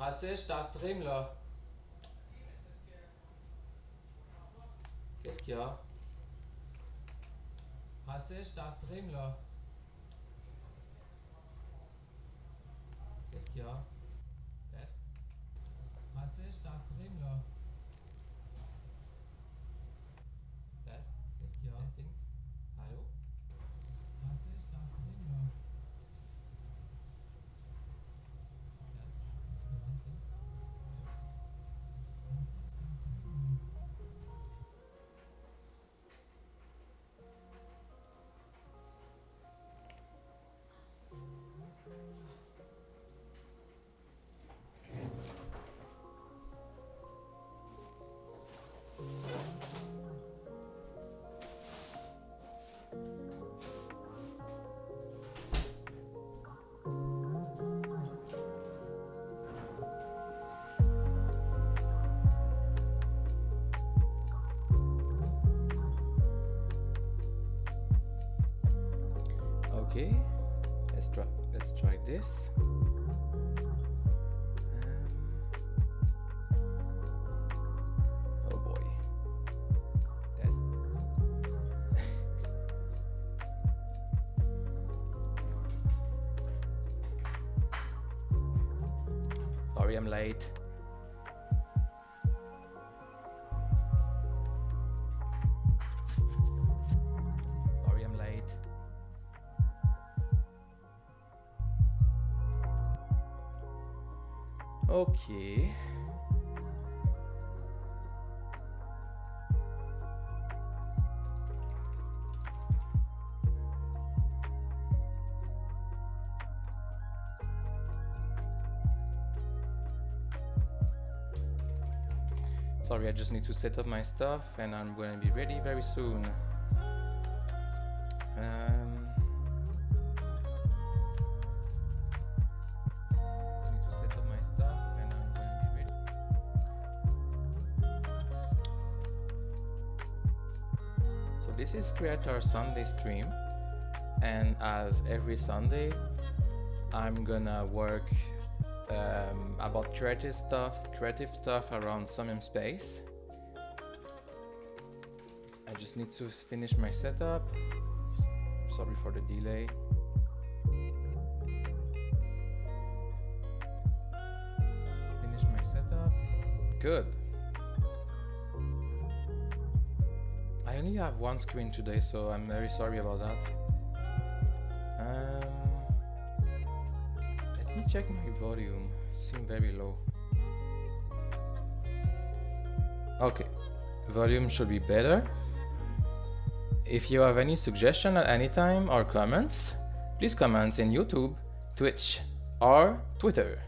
Passage dans stream là. Qu'est-ce qu'il y a? Passage dans stream là. Qu'est-ce qu'il y a? Test. Passage dans stream là. Test. Qu'est-ce qu'il y a? Testing. Allô? Passage dans stream là. Okay, let's try this. Oh boy. Test. Sorry I'm late. Sorry I'm late. Okay. Sorry, I just need to set up my stuff and I'm going to be ready very soon. Need to set up my stuff and I'm going to be ready. So this is Creator Sunday stream, and as every Sunday I'm gonna work about creative stuff around Somnium space. I just need to finish my setup. Sorry for the delay. Finish my setup. Good. I only have one screen today, so I'm very sorry about that. Let me check my volume. Seems very low. Okay, volume should be better. If you have any suggestion at any time or comments, please comment in YouTube, Twitch, or Twitter.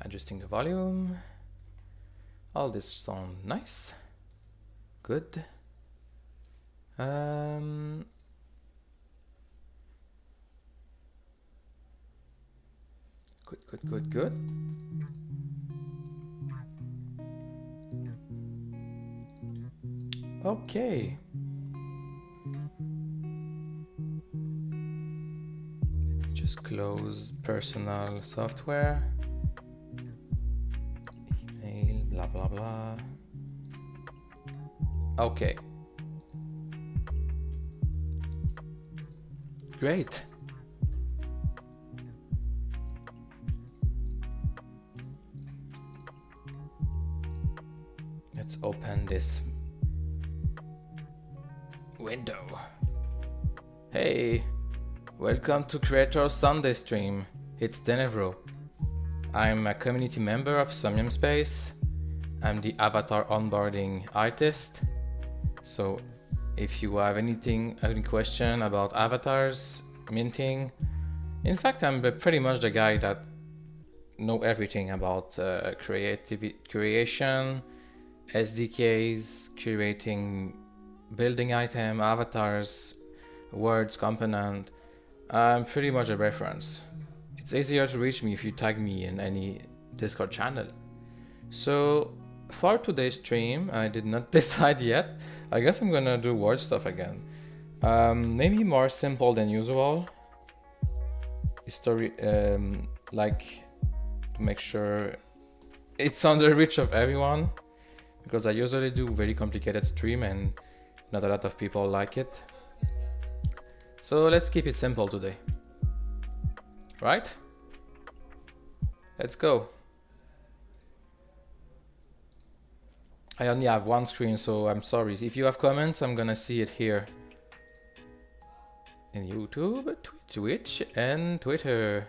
Adjusting the volume. All this sound nice. Good. Good. Okay. Just close personal software. Email, blah, blah, blah. Okay. Great. Let's open this window. Hey, welcome to Creator Sunday stream. It's Denevro. I'm a community member of Somnium Space. I'm the avatar onboarding artist. So if you have any question about avatars, minting, in fact, I'm pretty much the guy that know everything about creation, SDKs, curating, building item, avatars, words, component. I'm pretty much a reference. It's easier to reach me if you tag me in any Discord channel. So for today's stream, I did not decide yet. I guess I'm gonna do word stuff again. Maybe more simple than usual. History, like to make sure it's under reach of everyone, because I usually do very complicated stream and not a lot of people like it. So let's keep it simple today. Right? Let's go. I only have one screen, so I'm sorry. If you have comments, I'm gonna see it here. In YouTube, Twitch, and Twitter.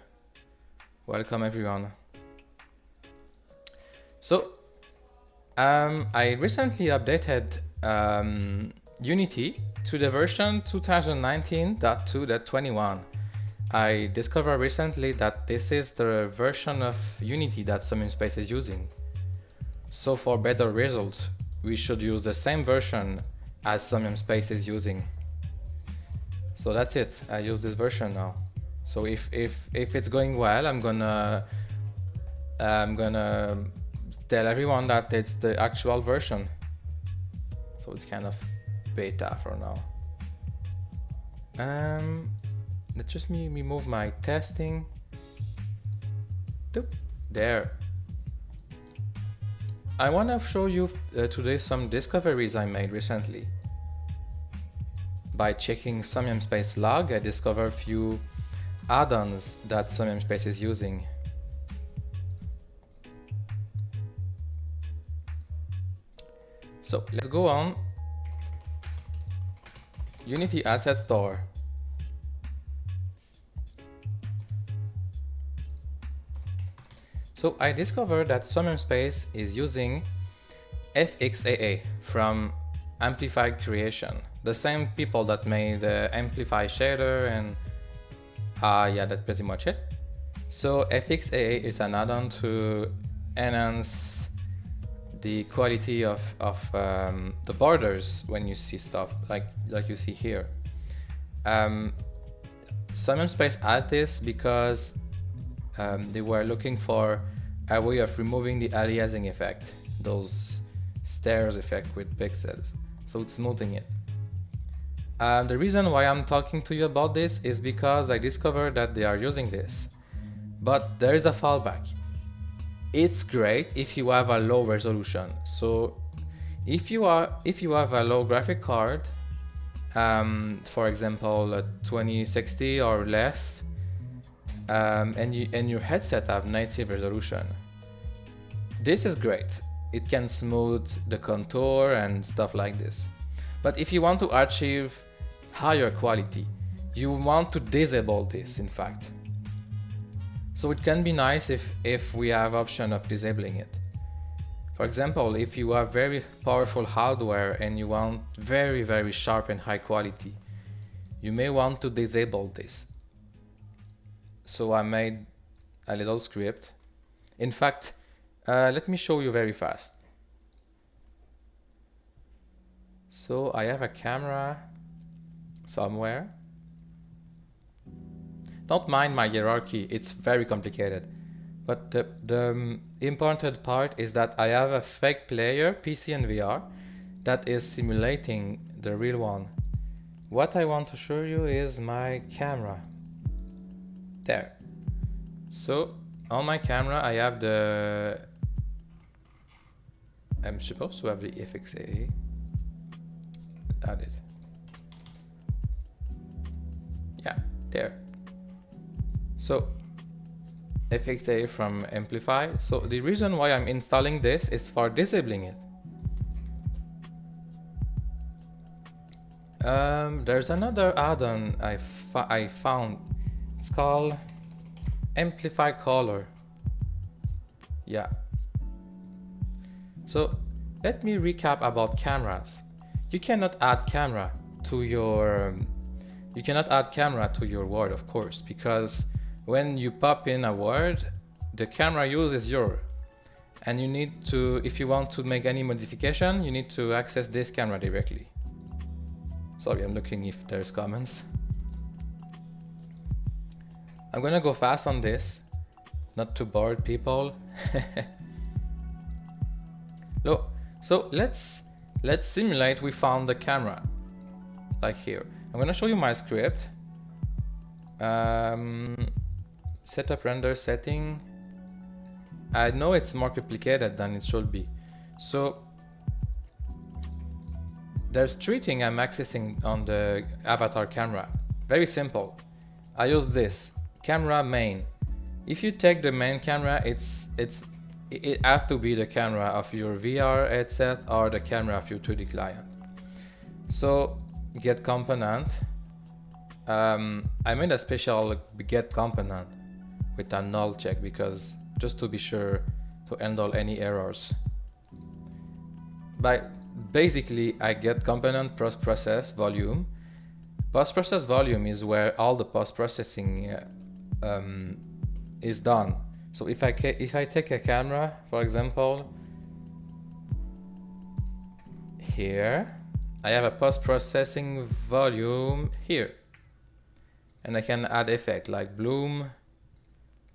Welcome everyone. So, I recently updated Unity to the version 2019.2.21. I discovered recently that this is the version of Unity that Somnium Space is using. So for better results, we should use the same version as Somnium Space is using. So that's it. I use this version now. So if it's going well, I'm gonna tell everyone that it's the actual version. So it's kind of beta for now. Let's just remove my testing. There. I want to show you today some discoveries I made recently. By checking Somnium Space log, I discovered a few add-ons that Somnium Space is using. So let's go on. Unity Asset Store. So I discovered that Somnium Space is using FXAA from Amplify Creation. The same people that made the Amplify shader and yeah, that's pretty much it. So FXAA is an add-on to enhance the quality of the borders when you see stuff like you see here. Somnium Space added this because they were looking for a way of removing the aliasing effect, those stairs effect with pixels. So it's smoothing it. The reason why I'm talking to you about this is because I discovered that they are using this, but there is a fallback. It's great if you have a low resolution. So if you have a low graphic card, for example a 2060 or less, and your headset have native resolution, this is great. It can smooth the contour and stuff like this. But if you want to achieve higher quality, you want to disable this, in fact. So it can be nice if we have option of disabling it. For example, if you have very powerful hardware and you want very, very sharp and high quality, you may want to disable this. So I made a little script. In fact, let me show you very fast. So I have a camera somewhere. Don't mind my hierarchy, it's very complicated. But the important part is that I have a fake player, PC and VR, that is simulating the real one. What I want to show you is my camera. There. So on my camera I have I'm supposed to have the FXAA. Add it. Yeah, there. So FXAA from Amplify. So the reason why I'm installing this is for disabling it. There's another add-on I found. It's called Amplify Color. Yeah. So let me recap about cameras. You cannot add camera to your word, of course, because when you pop in a word, the camera uses your, and you need to, if you want to make any modification, you need to access this camera directly. Sorry, I'm looking if there's comments. I'm gonna go fast on this, not to bore people. Look, so let's simulate we found the camera, like here. I'm gonna show you my script. Setup render setting. I know it's more complicated than it should be. So there's 3 things I'm accessing on the avatar camera. Very simple. I use this camera main. If you take the main camera, it has to be the camera of your VR headset or the camera of your 2D client. So get component. I made a special get component with a null check because just to be sure to handle any errors. Basically, I get component post-process volume. Post-process volume is where all the post-processing is done. So if I take a camera, for example, here, I have a post-processing volume here. And I can add effect like bloom,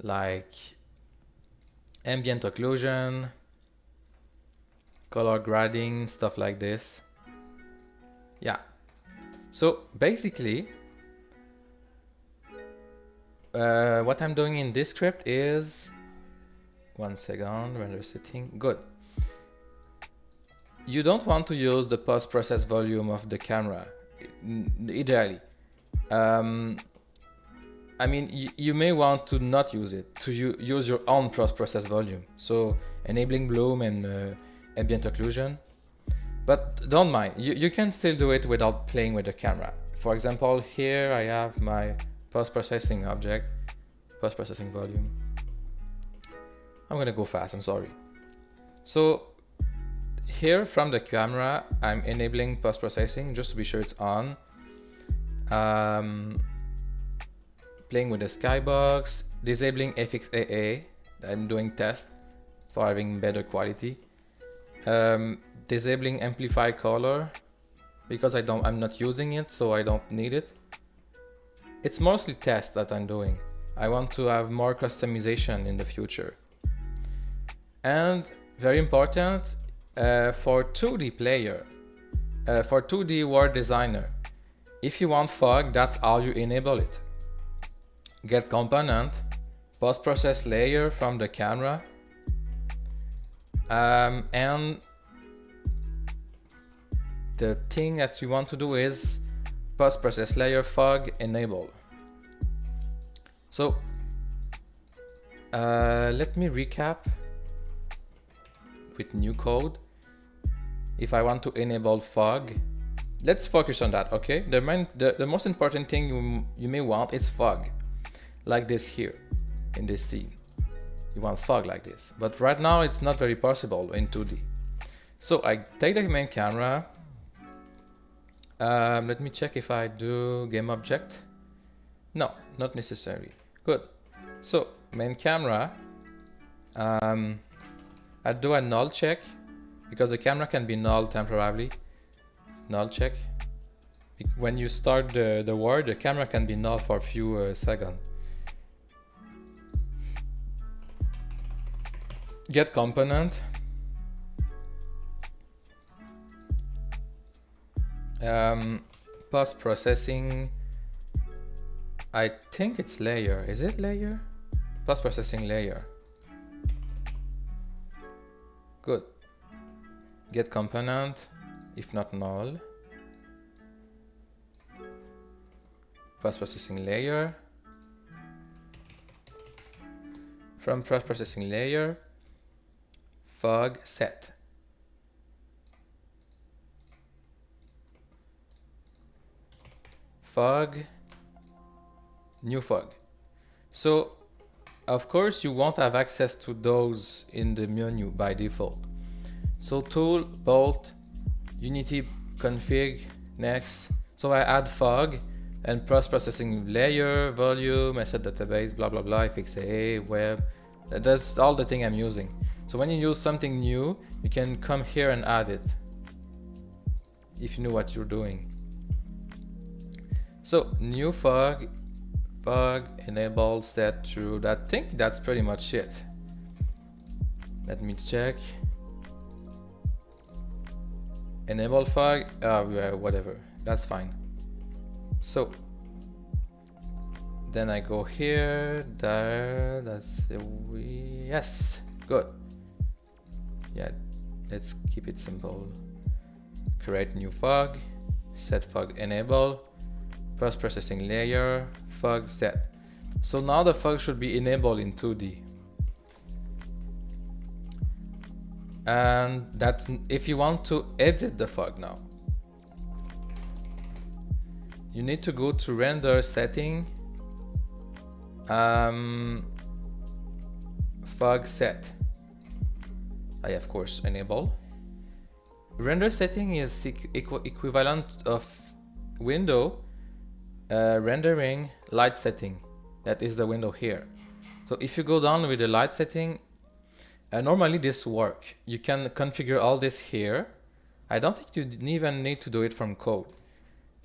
like ambient occlusion, color grading, stuff like this. Yeah. So basically, what I'm doing in this script is, one second, render setting, good. You don't want to use the post-process volume of the camera, ideally. I mean, you may want to not use it, to use your own post-process volume. So enabling bloom and ambient occlusion. But don't mind, you can still do it without playing with the camera. For example, here I have my post-processing object, post-processing volume. I'm gonna go fast, I'm sorry. So here from the camera, I'm enabling post-processing just to be sure it's on. Playing with the skybox, disabling FXAA. I'm doing test for having better quality. Disabling amplify color because I'm not using it, so I don't need it. It's mostly test that I'm doing. I want to have more customization in the future. And very important, for 2D player, for 2D world designer, if you want fog, that's how you enable it. Get component, post-process layer from the camera, and the thing that you want to do is post-process layer fog enable. So let me recap with new code. If I want to enable fog, let's focus on that, okay? The most important thing you may want is fog, like this here in this scene. You want fog like this, but right now it's not very possible in 2D. So I take the main camera. Let me check if I do game object. No, not necessary. Good. So main camera, I do a null check because the camera can be null temporarily. Null check. When you start the world, the camera can be null for a few seconds. Get component. Post-processing. I think it's layer. Is it layer? Post-processing layer. Good. Get component, if not null. Post-processing layer. From post-processing layer, fog set. Fog, new fog. So of course you won't have access to those in the menu by default. So tool, bolt, unity config, next. So I add fog and post-processing layer, volume, asset database, blah blah blah, FXAA, web. That's all the thing I'm using. So when you use something new, you can come here and add it if you know what you're doing. So new fog, enable, set, true. I think that's pretty much it. Let me check. Enable fog, whatever, that's fine. So then I go here, there, that's yes, good. Yeah, let's keep it simple. Create new fog, set fog enable, post processing layer, fog set. So now the fog should be enabled in 2D. And that's if you want to edit the fog now. You need to go to render setting, fog set. I of course enable. Render setting is equivalent of window rendering light setting. That is the window here. So if you go down with the light setting, normally this works. You can configure all this here. I don't think you even need to do it from code.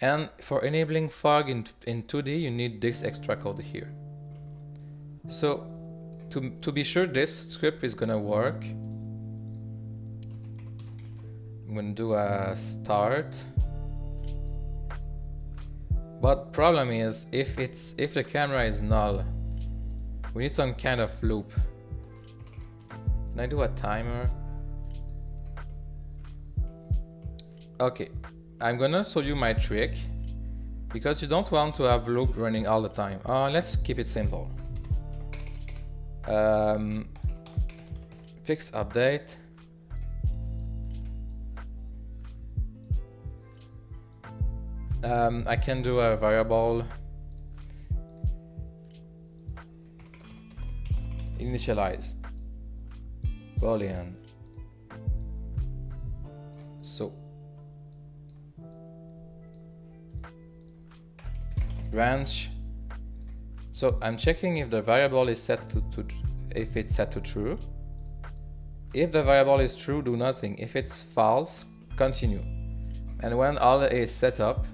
And for enabling fog in 2D, you need this extra code here. So to be sure this script is gonna work, I'm gonna do a start. But problem is if the camera is null, we need some kind of loop. Can I do a timer? Okay, I'm gonna show you my trick because you don't want to have loop running all the time. Let's keep it simple. Fix update. I can do a variable initialized boolean. So branch. So I'm checking if the variable is set to if it's set to true. If the variable is true, do nothing. If it's false, continue. And when all is set up,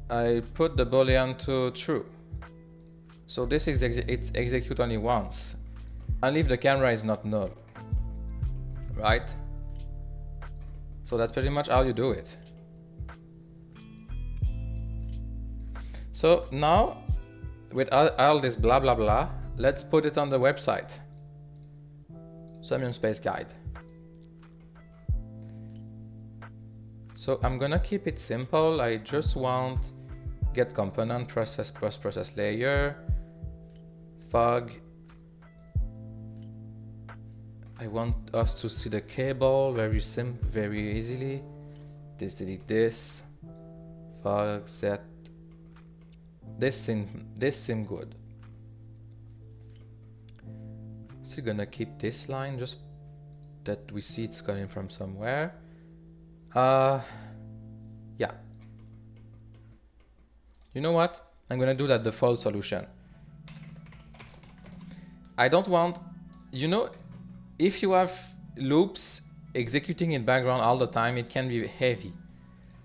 I put the boolean to true. So this is it's execute only once, only if the camera is not null, right? So that's pretty much how you do it. So now, with all this blah blah blah, let's put it on the website. Somnium Space Guide. So I'm gonna keep it simple. I just want get component, process, post process layer, fog. I want us to see the cable very easily. Delete this. Fog set. This seem good. Still gonna keep this line just that we see it's coming from somewhere. Yeah. You know what? I'm gonna do that default solution. I don't want, you know, if you have loops executing in background all the time, it can be heavy.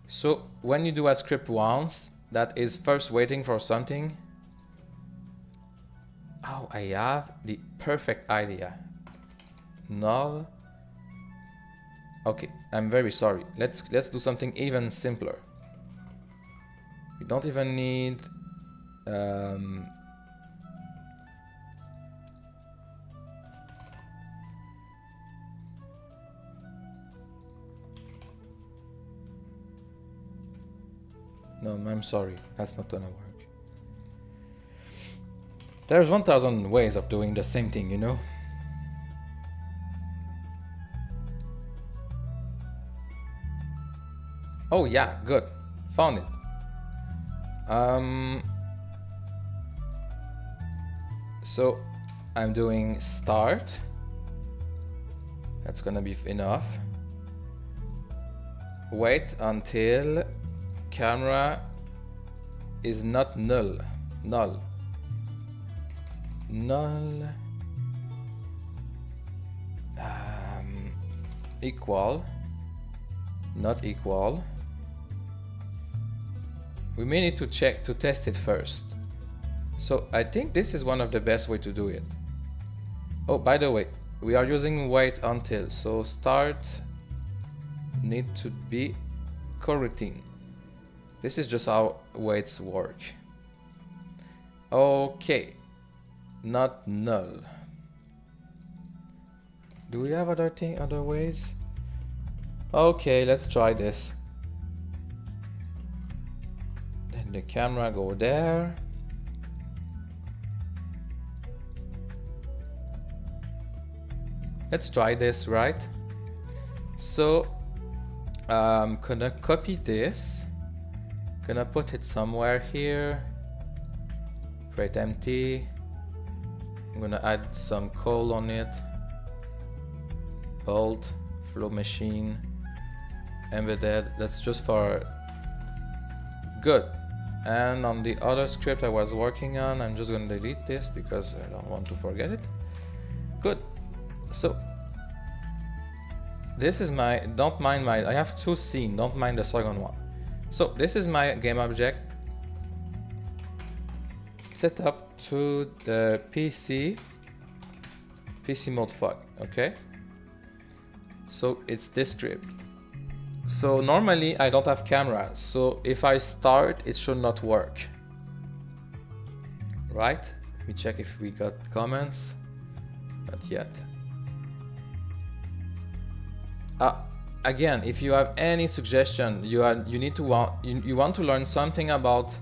So when you do a script once that is first waiting for something, oh, I have the perfect idea. Null. Okay, I'm very sorry. Let's do something even simpler. We don't even need no, I'm sorry. That's not gonna work. There's 1000 ways of doing the same thing, you know? Oh yeah, good. Found it. So I'm doing start. That's gonna be enough. Wait until camera is not null. Equal, not equal. We may need to check to test it first. So I think this is one of the best way to do it. Oh, by the way, we are using wait until, so start need to be coroutine. This is just how weights work. Okay, not null. Do we have other ways? Okay, let's try this. Then the camera go there. Let's try this, right? So I'm gonna copy this, gonna put it somewhere here, create empty. I'm gonna add some coal on it, bolt, flow machine, embedded. That's just for good. And on the other script I was working on, I'm just gonna delete this because I don't want to forget it. Good. So this is my, don't mind my, I have two scenes, don't mind the second one. So this is my game object set up to the PC mode fog, okay? So it's this script. So normally I don't have camera, so if I start it should not work, right? Let me check if we got comments. Not yet. Again, if you have any suggestion, you want to learn something about,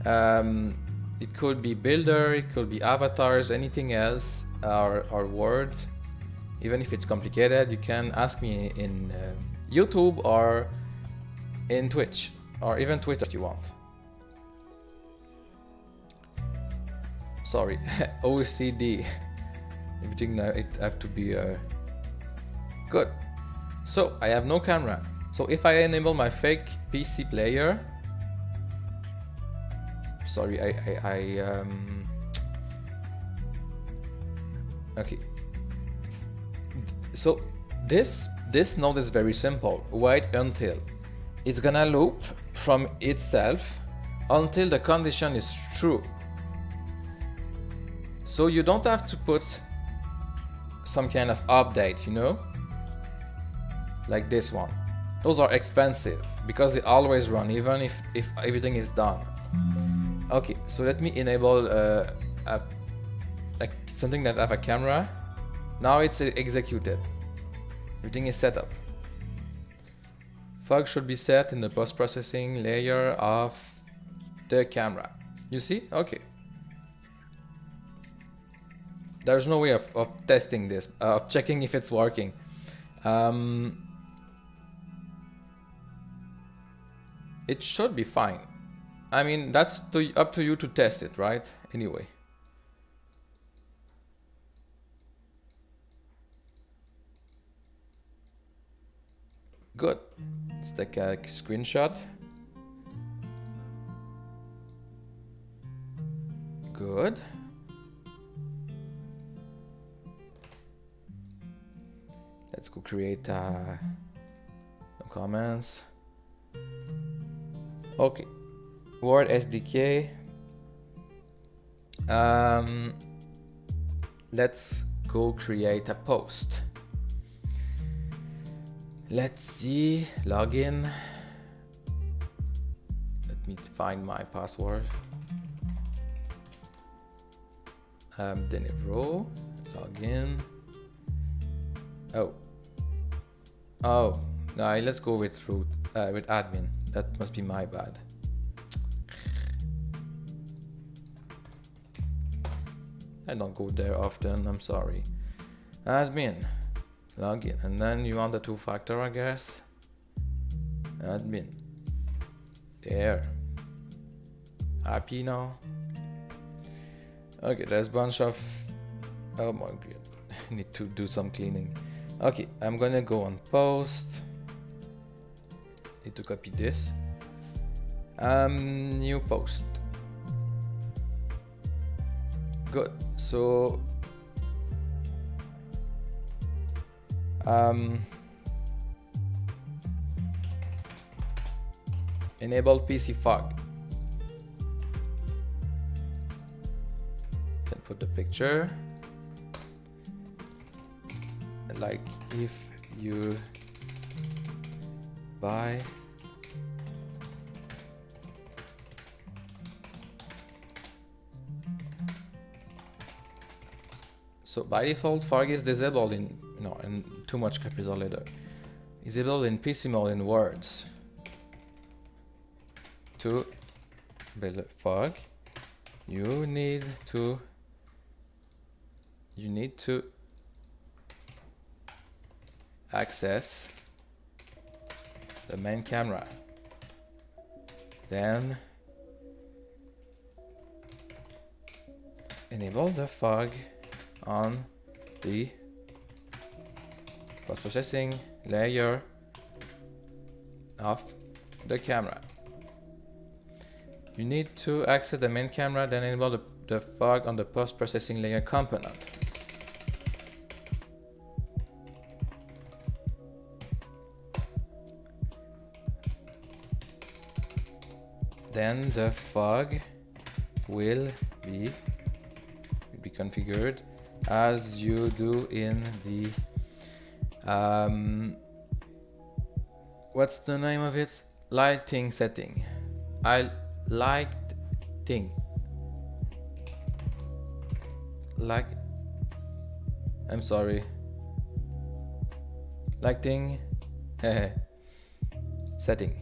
it could be builder, it could be avatars, anything else, or Word. Even if it's complicated, you can ask me in YouTube or in Twitch, or even Twitter if you want. Sorry, OCD. Everything now it have to be good. So I have no camera. So if I enable my fake PC player, sorry, okay. So this node is very simple. Wait until it's gonna loop from itself until the condition is true. So you don't have to put some kind of update, you know, like this one. Those are expensive because they always run even if everything is done. Okay, so let me enable like something that have a camera. Now it's executed. Everything is set up. Fog should be set in the post-processing layer of the camera. You see? Okay. There's no way of testing this, of checking if it's working. It should be fine. I mean, that's up to you to test it, right? Anyway. Good. Let's take a screenshot. Good. Let's go create no comments. Okay. Word SDK. Let's go create a post. Let's see, login. Let me find my password. Denevro, login. Oh, no, let's go with root, with admin. That must be my bad. I don't go there often, I'm sorry. Admin. Login, and then you want the two-factor, I guess. Admin. There. Happy now? Okay, there's a bunch of... Oh my god. Need to do some cleaning. Okay, I'm gonna go on post. Need to copy this. New post. Good. So... enable PC fog. Then put the picture. Like if you buy So by default, fog is disabled in, in too much capital letter. Disabled in PC mode in words. To build a fog, you need to access the main camera. Then enable the fog on the post-processing layer of the camera. You need to access the main camera, then enable the fog on the post-processing layer component. Then the fog will be configured as you do in the what's the name of it? Lighting setting. I'm sorry. Lighting setting.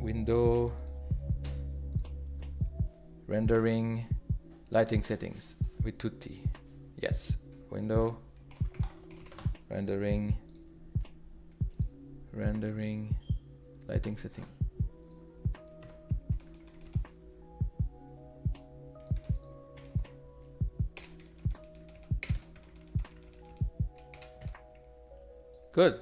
Window rendering lighting settings with 2T. Yes, window rendering lighting setting. Good.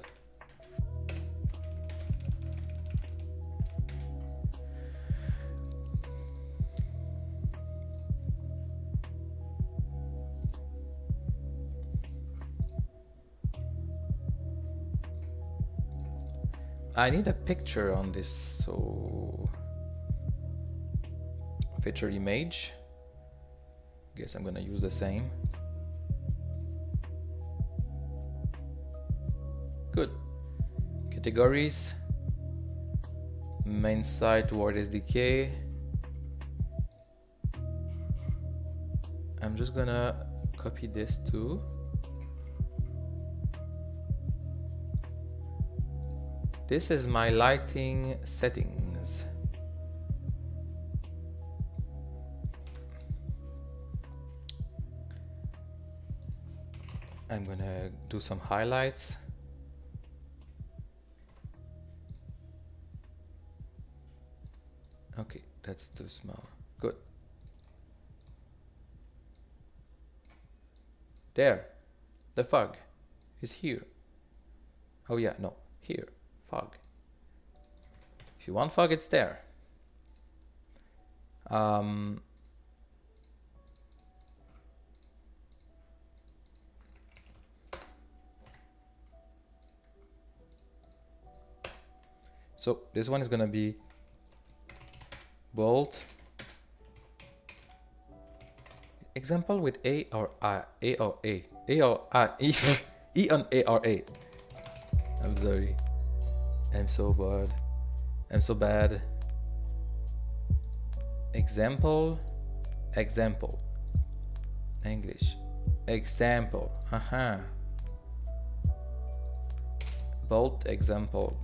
I need a picture on this, so feature image. Guess I'm gonna use the same. Good. Categories. Main site Word SDK. I'm just gonna copy this too. This is my lighting settings. I'm gonna do some highlights. Okay, that's too small. Good. There. The fog is here. Oh yeah, no, here. Fog. If you want fog, it's there. So this one is gonna be bold. Example with A or I, A or A, A or I, E on A or A. I'm sorry. I'm so bored. I'm so bad. Example. English. Example. Bold example.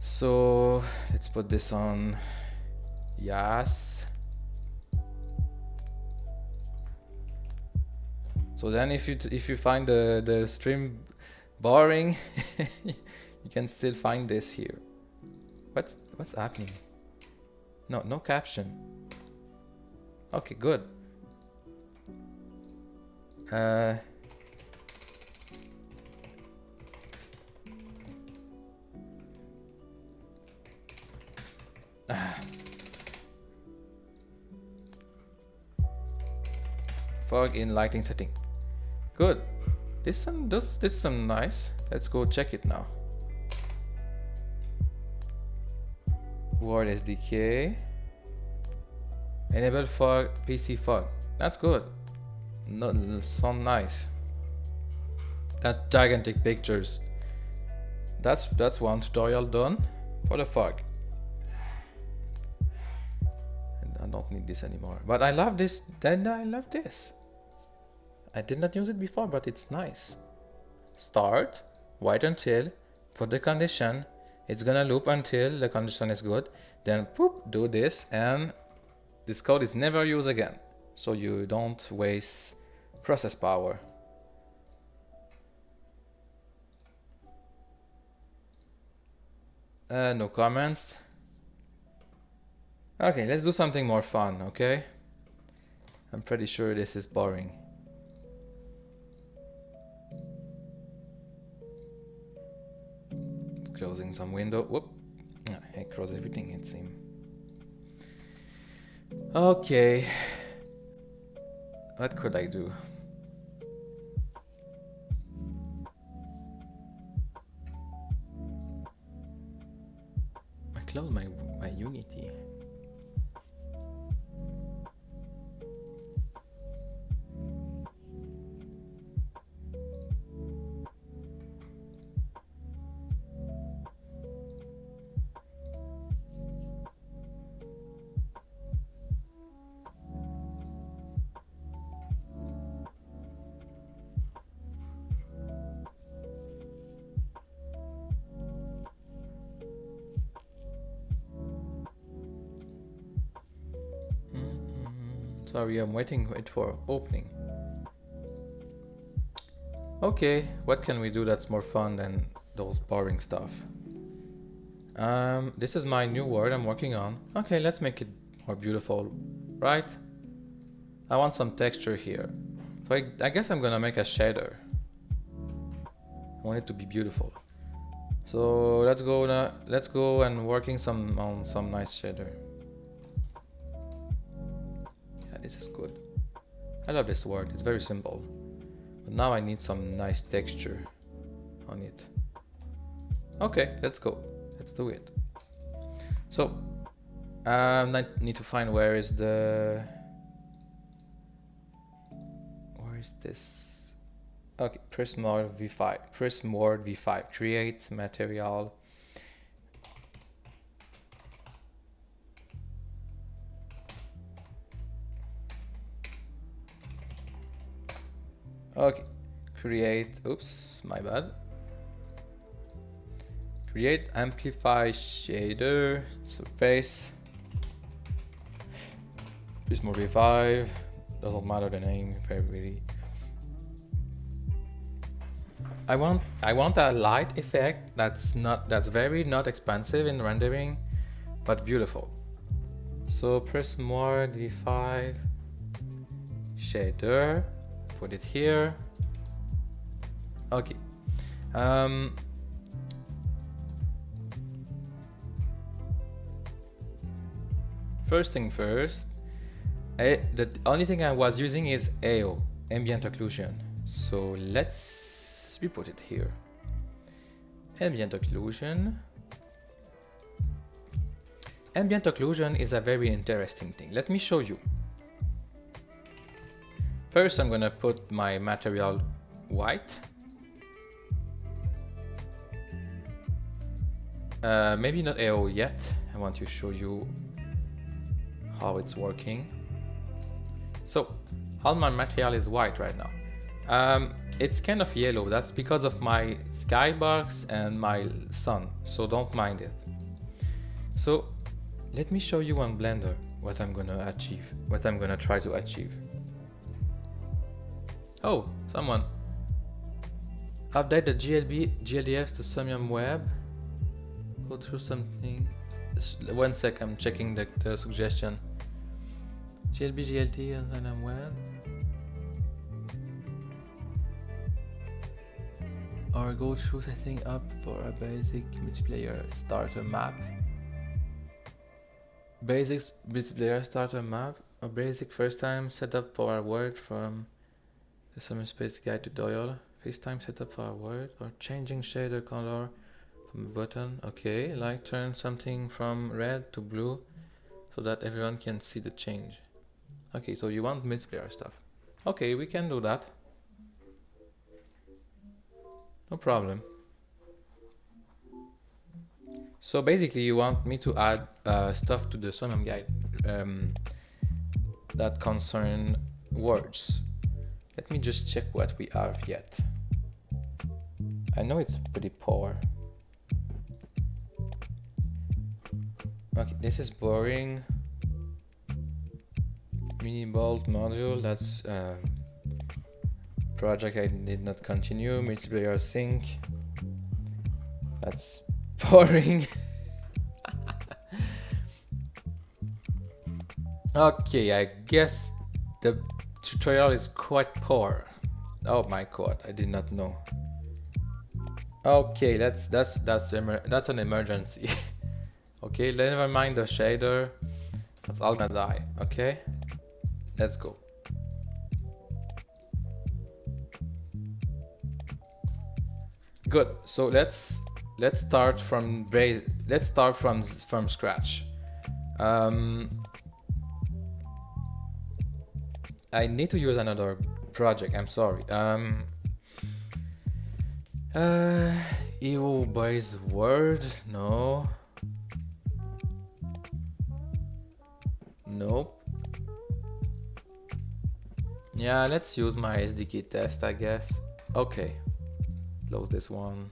So let's put this on. Yes. So then if you find the stream boring, you can still find this here. What's happening? No caption. Okay, good. Fog in lighting setting. Good. This some nice. Let's go check it now. Word SDK. Enable fog, PC fog. That's good. No, sound nice. That gigantic pictures. That's one tutorial done. For the fuck? And I don't need this anymore. But I love this. Then I love this. I did not use it before, but it's nice. Start, wait until, put the condition. It's gonna loop until the condition is good. Then poop, do this, and this code is never used again. So you don't waste process power. No comments. Okay, let's do something more fun, okay? I'm pretty sure this is boring. Closing some window. Whoop. I close everything, it seems. Okay. What could I do? I close my Unity. Sorry, I'm waiting for opening. Okay, what can we do that's more fun than those boring stuff? This is my new world I'm working on. Okay, let's make it more beautiful, right? I want some texture here. So I guess I'm gonna make a shader. I want it to be beautiful. So let's go now. Let's go and working on some nice shader. Yeah, this is good. I love this word. It's very simple. But now I need some nice texture on it. Okay, let's go. Let's do it. So I need to find where is this? Okay, Prismboard V5. Prismboard V5. Create material. Okay, create. Oops, my bad. Create amplify shader surface. Prismboard V5. Doesn't matter the name, very. I want a light effect that's very not expensive in rendering, but beautiful. So Prismboard V5 shader, put it here. Okay. First thing first. The only thing I was using is AO, ambient occlusion. So we put it here. Ambient occlusion. Ambient occlusion is a very interesting thing. Let me show you. First, I'm gonna put my material white. Maybe not AO yet. I want to show you how it's working. So all my material is white right now. It's kind of yellow. That's because of my skybox and my sun. So don't mind it. So let me show you on Blender what I'm gonna achieve. What I'm gonna try to achieve. Oh, someone. Update the GLDF to Somnium web. Go through something. Just 1 sec, I'm checking the suggestion. GLB, GLT, and Somnium web. Or go through setting up for a basic multiplayer starter map. Basic multiplayer starter map. A basic first time setup for a word from the Somnium Space Guide tutorial. First time setup for a word. Or changing shader color from a button. Okay, like turn something from red to blue so that everyone can see the change. Okay, so you want multiplayer stuff. Okay, we can do that. No problem. So basically you want me to add stuff to the Somnium guide that concern words. Let me just check what we have yet. I know it's pretty poor. Okay, this is boring. Mini bolt module, that's project I did not continue. Multiplayer sync, that's boring. Okay, I guess the tutorial is quite poor. Oh my god, I did not know. Okay, that's an emergency. Okay, never mind the shader. That's all gonna die. Okay, let's go. Good. So let's start from scratch. I need to use another project. I'm sorry. Evil boy's word. No. Nope. Yeah, let's use my SDK test, I guess. Okay. Close this one.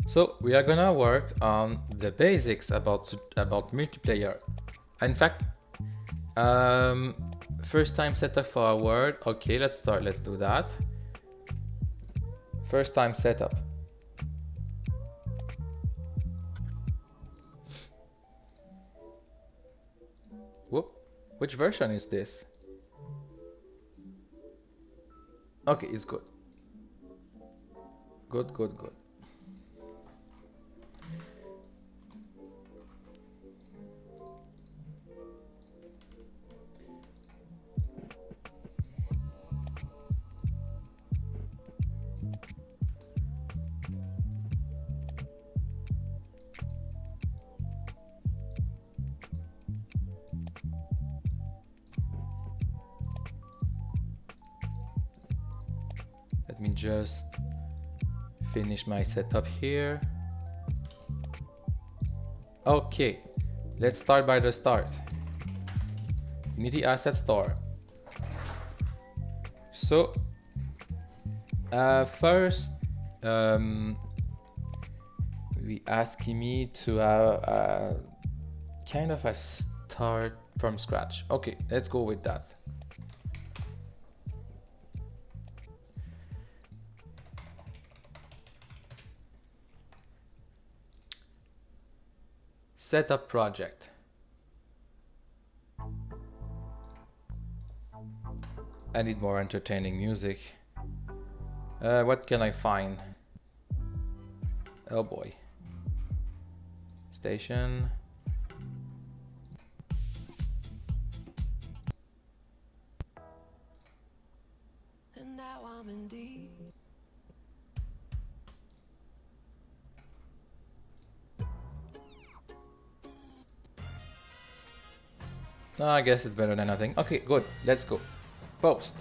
So we are gonna work on the basics about multiplayer. In fact, first time setup for a word. Okay, let's start. Let's do that. First time setup. Whoop. Which version is this? Okay, it's good. Good. Let me just finish my setup here. Okay, let's start by the start. Unity Asset Store. So, first, we ask me to have kind of a start from scratch. Okay, let's go with that. Setup project. I need more entertaining music. What can I find? Oh boy. Station. And now I'm in deep. No, I guess it's better than nothing. Okay, good. Let's go. Post.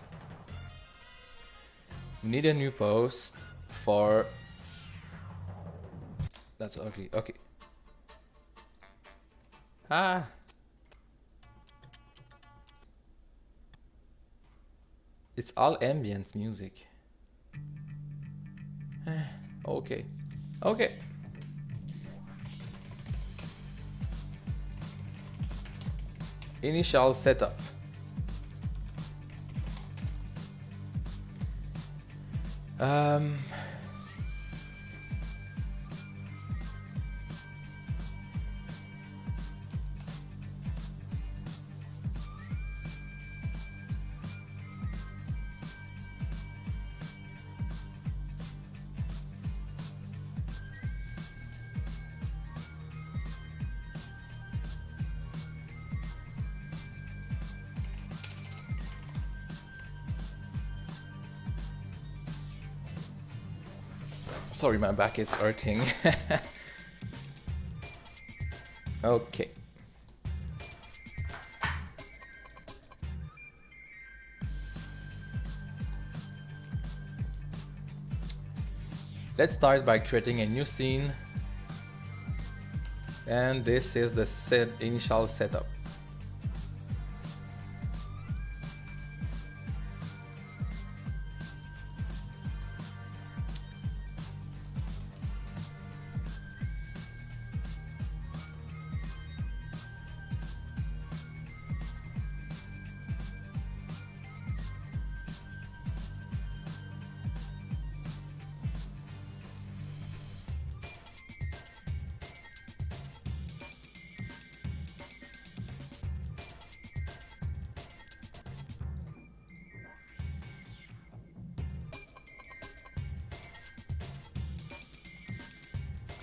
We need a new post for... That's ugly. Okay. Ah. It's all ambient music. Okay. Okay. Initial setup. Sorry, my back is hurting. Okay. Let's start by creating a new scene, and this is the initial setup.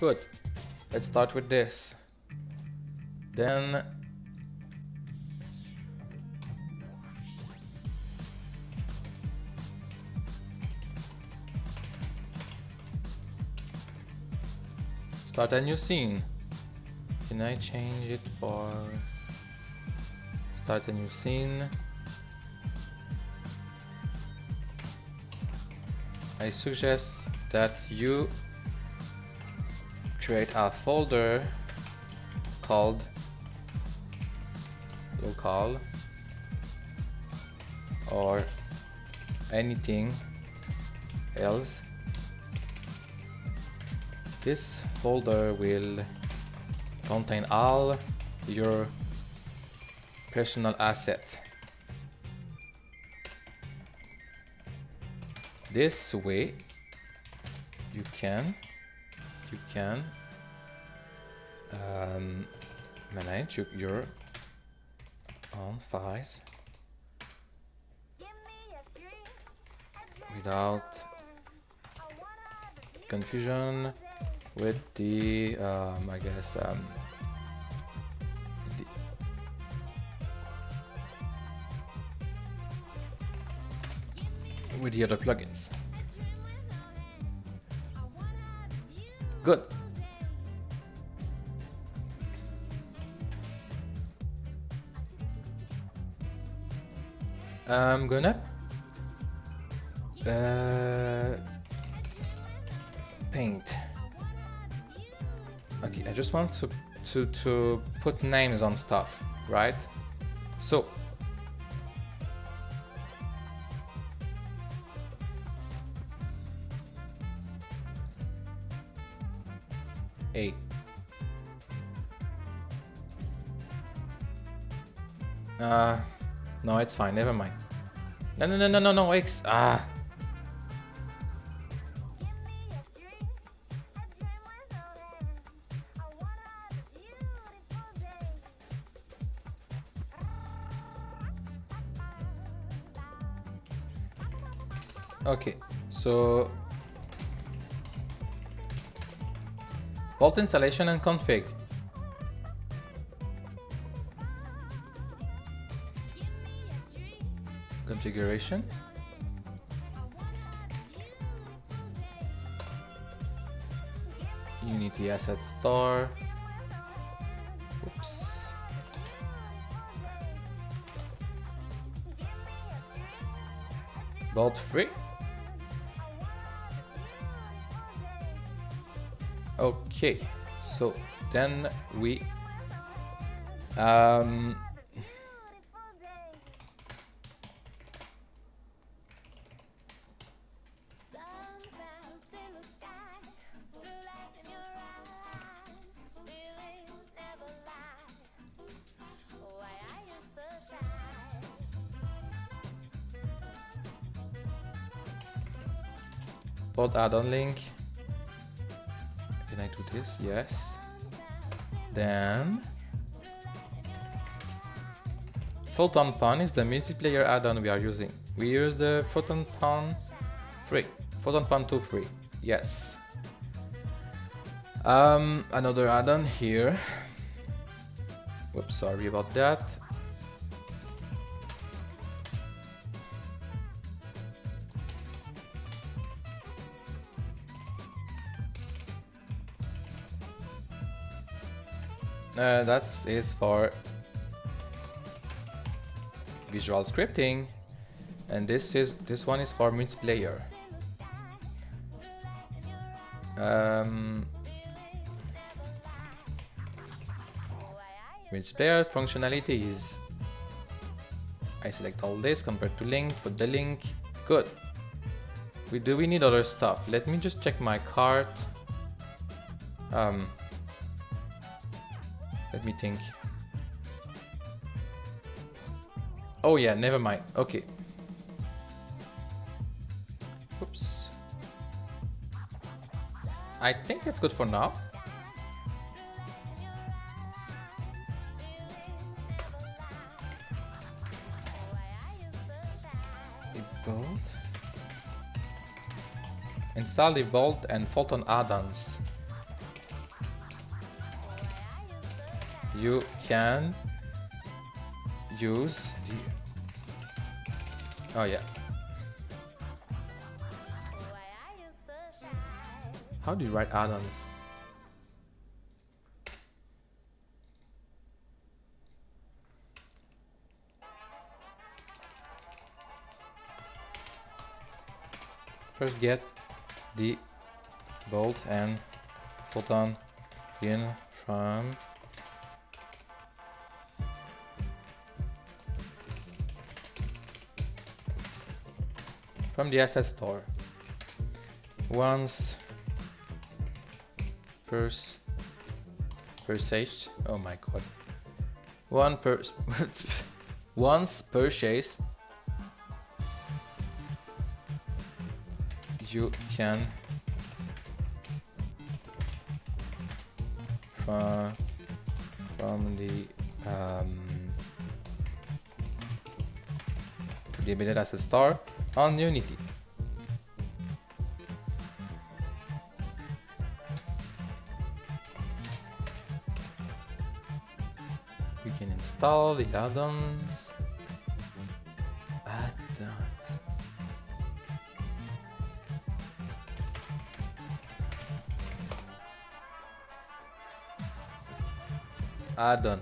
Good. Let's start with this. Then start a new scene. Can I change it for start a new scene? I suggest that you create a folder called local or anything else. This folder will contain all your personal assets. This way you can manage your own files without confusion with the with the other plugins. Good. I'm gonna paint. Okay, I just want to put names on stuff, right? So A. No, it's fine, never mind. No, X. Okay, so Vault installation and config. Configuration. Unity asset store. Oops. Vault free. Okay, so then we Vault add-on link. Can I do this? Yes. Then Photon Pan is the multiplayer add-on we are using. We use the Photon Pan free. Photon Pan 2 free. Yes. Another add-on here. Whoops, sorry about that. That is for visual scripting, and this one is for multiplayer. With spare functionalities. I select all this, compared to link, put the link. Good. Do we need other stuff? Let me just check my cart. Let me think. Oh yeah, never mind. Okay. Oops. I think it's good for now. Bolt. Install the Bolt and Photon add-ons. You can use the... Oh yeah. How do you write add-ons? First get the Bolt and Photon in from the asset store. Once purchased, oh my god. Once purchased, you can from the embedded asset store on Unity. We can install the add-ons. Add-on.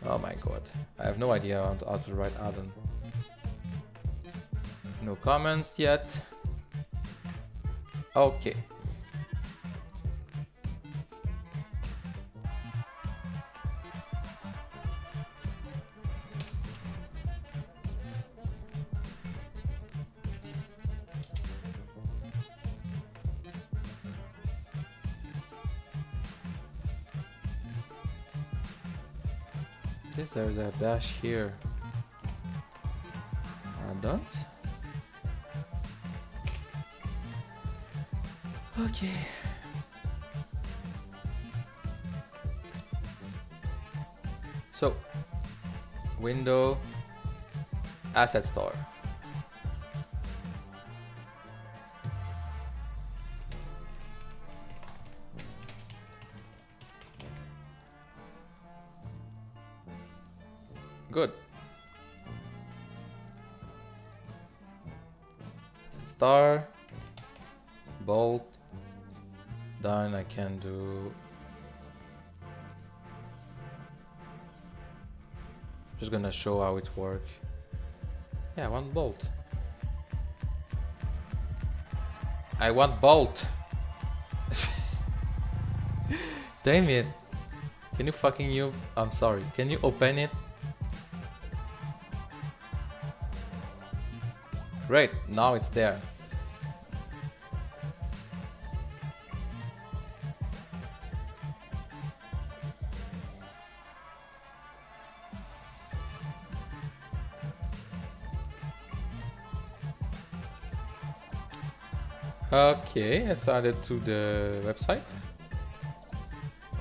Oh my god. I have no idea how to write add-on. No comments yet. Okay. There's a dash here. Add-ons. Okay. So, window, asset store. Good. Star, Bolt. Done. I can do. Just gonna show how it works. Yeah, I want Bolt. I want Bolt. Damn it. Can you fucking I'm sorry. Can you open it? Great, now it's there. Okay, let's add it to the website.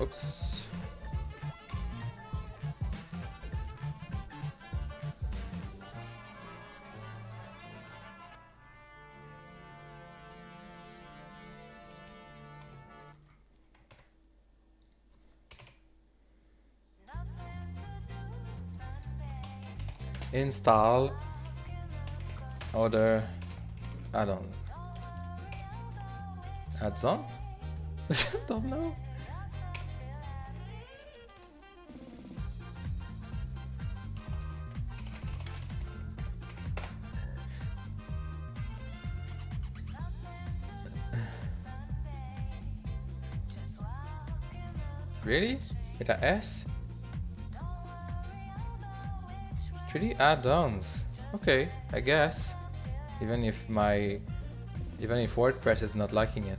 Oops. Install other add-on. Add-on? Don't know. Really? With a S? 3D add-ons. Okay, I guess. Even if WordPress is not liking it.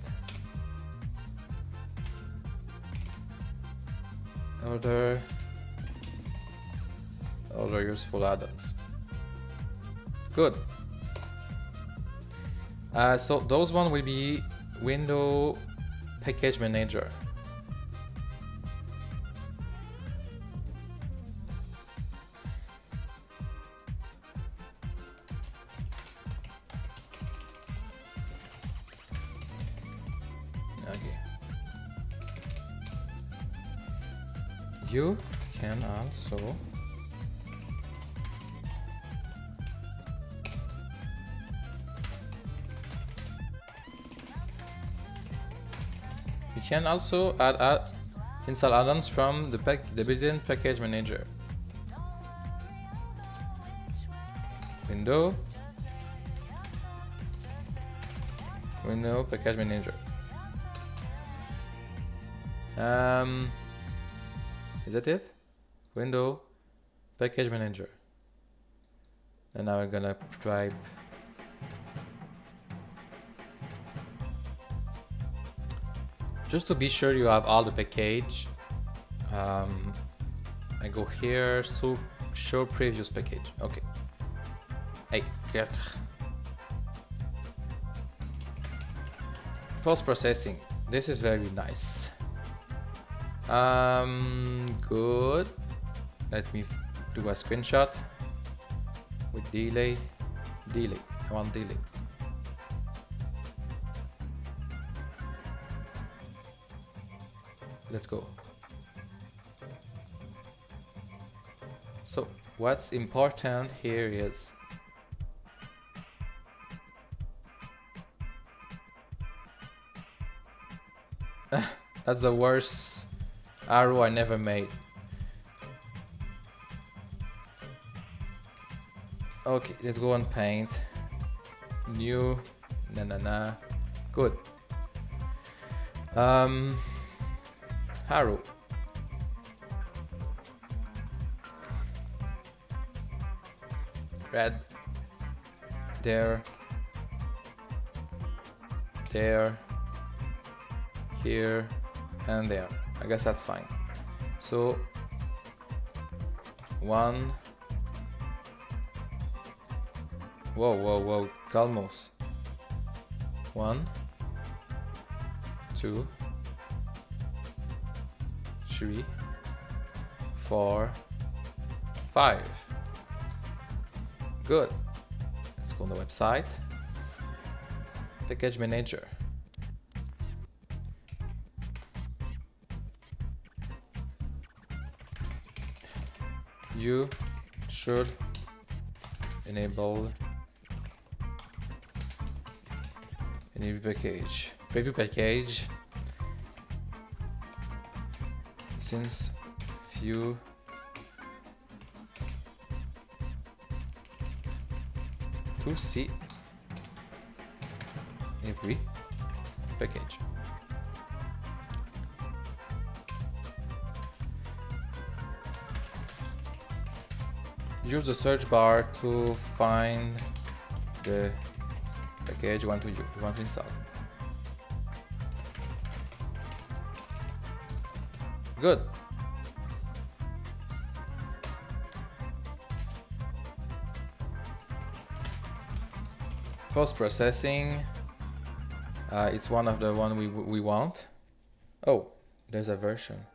Other useful add-ons. Good. So those one will be Window Package Manager. Okay. You can also install add-ons from the built-in package manager. Window package manager. Is that it? Window package manager. And now we're gonna type just to be sure you have all the package. I go here, so show previous package. Okay. Hey, post processing. This is very nice. Good. Let me do a screenshot with delay. I want delay. Let's go. So what's important here is that's the worst arrow I never made. Okay, let's go on paint. New. Good. Arrow. Red. There. Here. And there. I guess that's fine. So 1. Whoa, calmos. 1, 2, 3, 4, 5. Good. Let's go on the website. Package manager. You should enable package. Preview package. Since few to see every package. Use the search bar to find the package you want to install. Good. Post processing. It's one of the one we want. Oh, there's a version.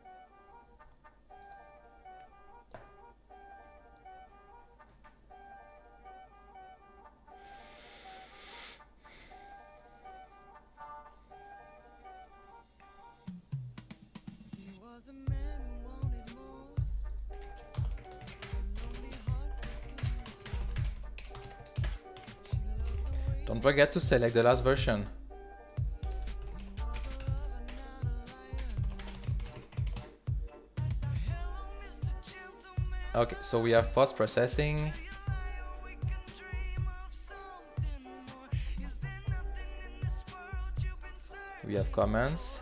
Don't forget to select the last version. Okay, so we have post processing. We have comments.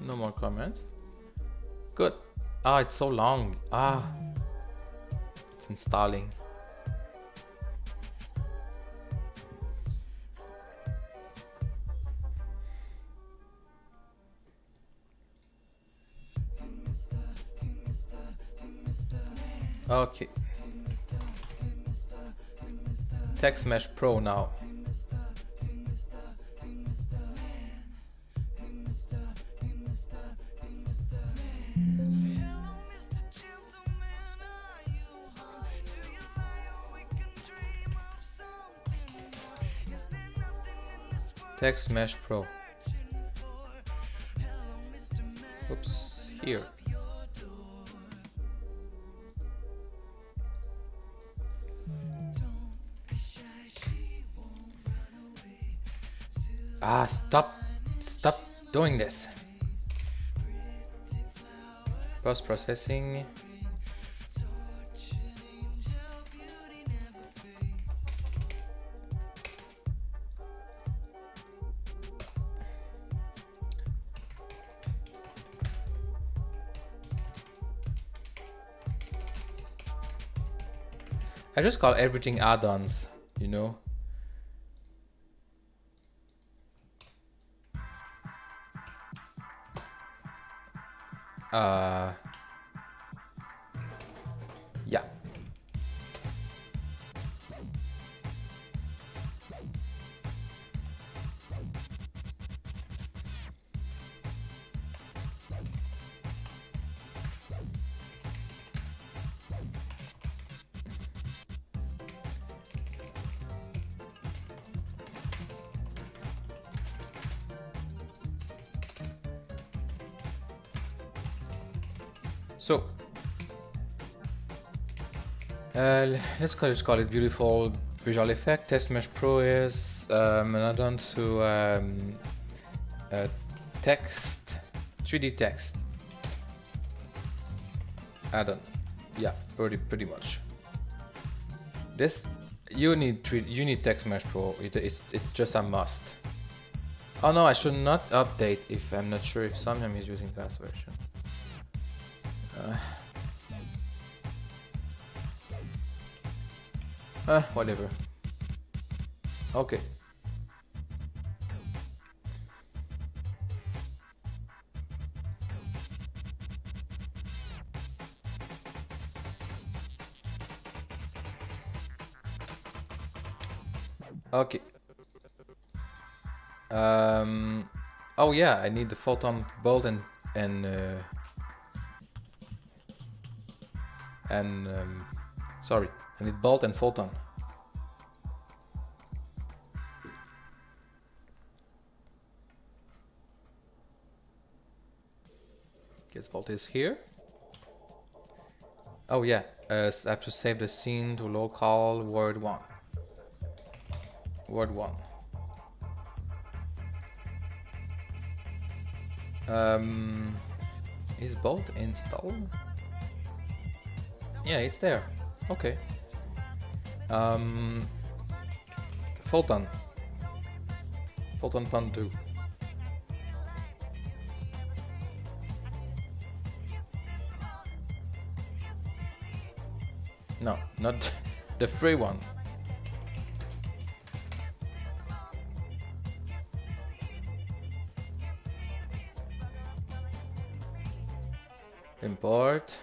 No more comments. Good. Ah, it's so long. Ah, it's installing. Okay. Text Mesh Pro now. Text Mesh Pro. Oops, here. Ah, stop doing this. Post-processing. I just call everything add-ons, you know? Yeah. So, let's just call it beautiful visual effect. Text Mesh Pro is an add-on to text, 3D text add-on. Yeah, pretty much. This you need Text Mesh Pro. It's just a must. Oh no, I should not update if I'm not sure if Somnium is using the last version. Whatever. Okay. Okay. Oh yeah, I need the photon bolt and sorry, I need bolt and photon. Guess bolt is here. Oh yeah, I have to save the scene to local word 1. Word 1. Is bolt installed? Yeah, it's there. Okay. Photon. Photon Pandu. No, not the free one. Import.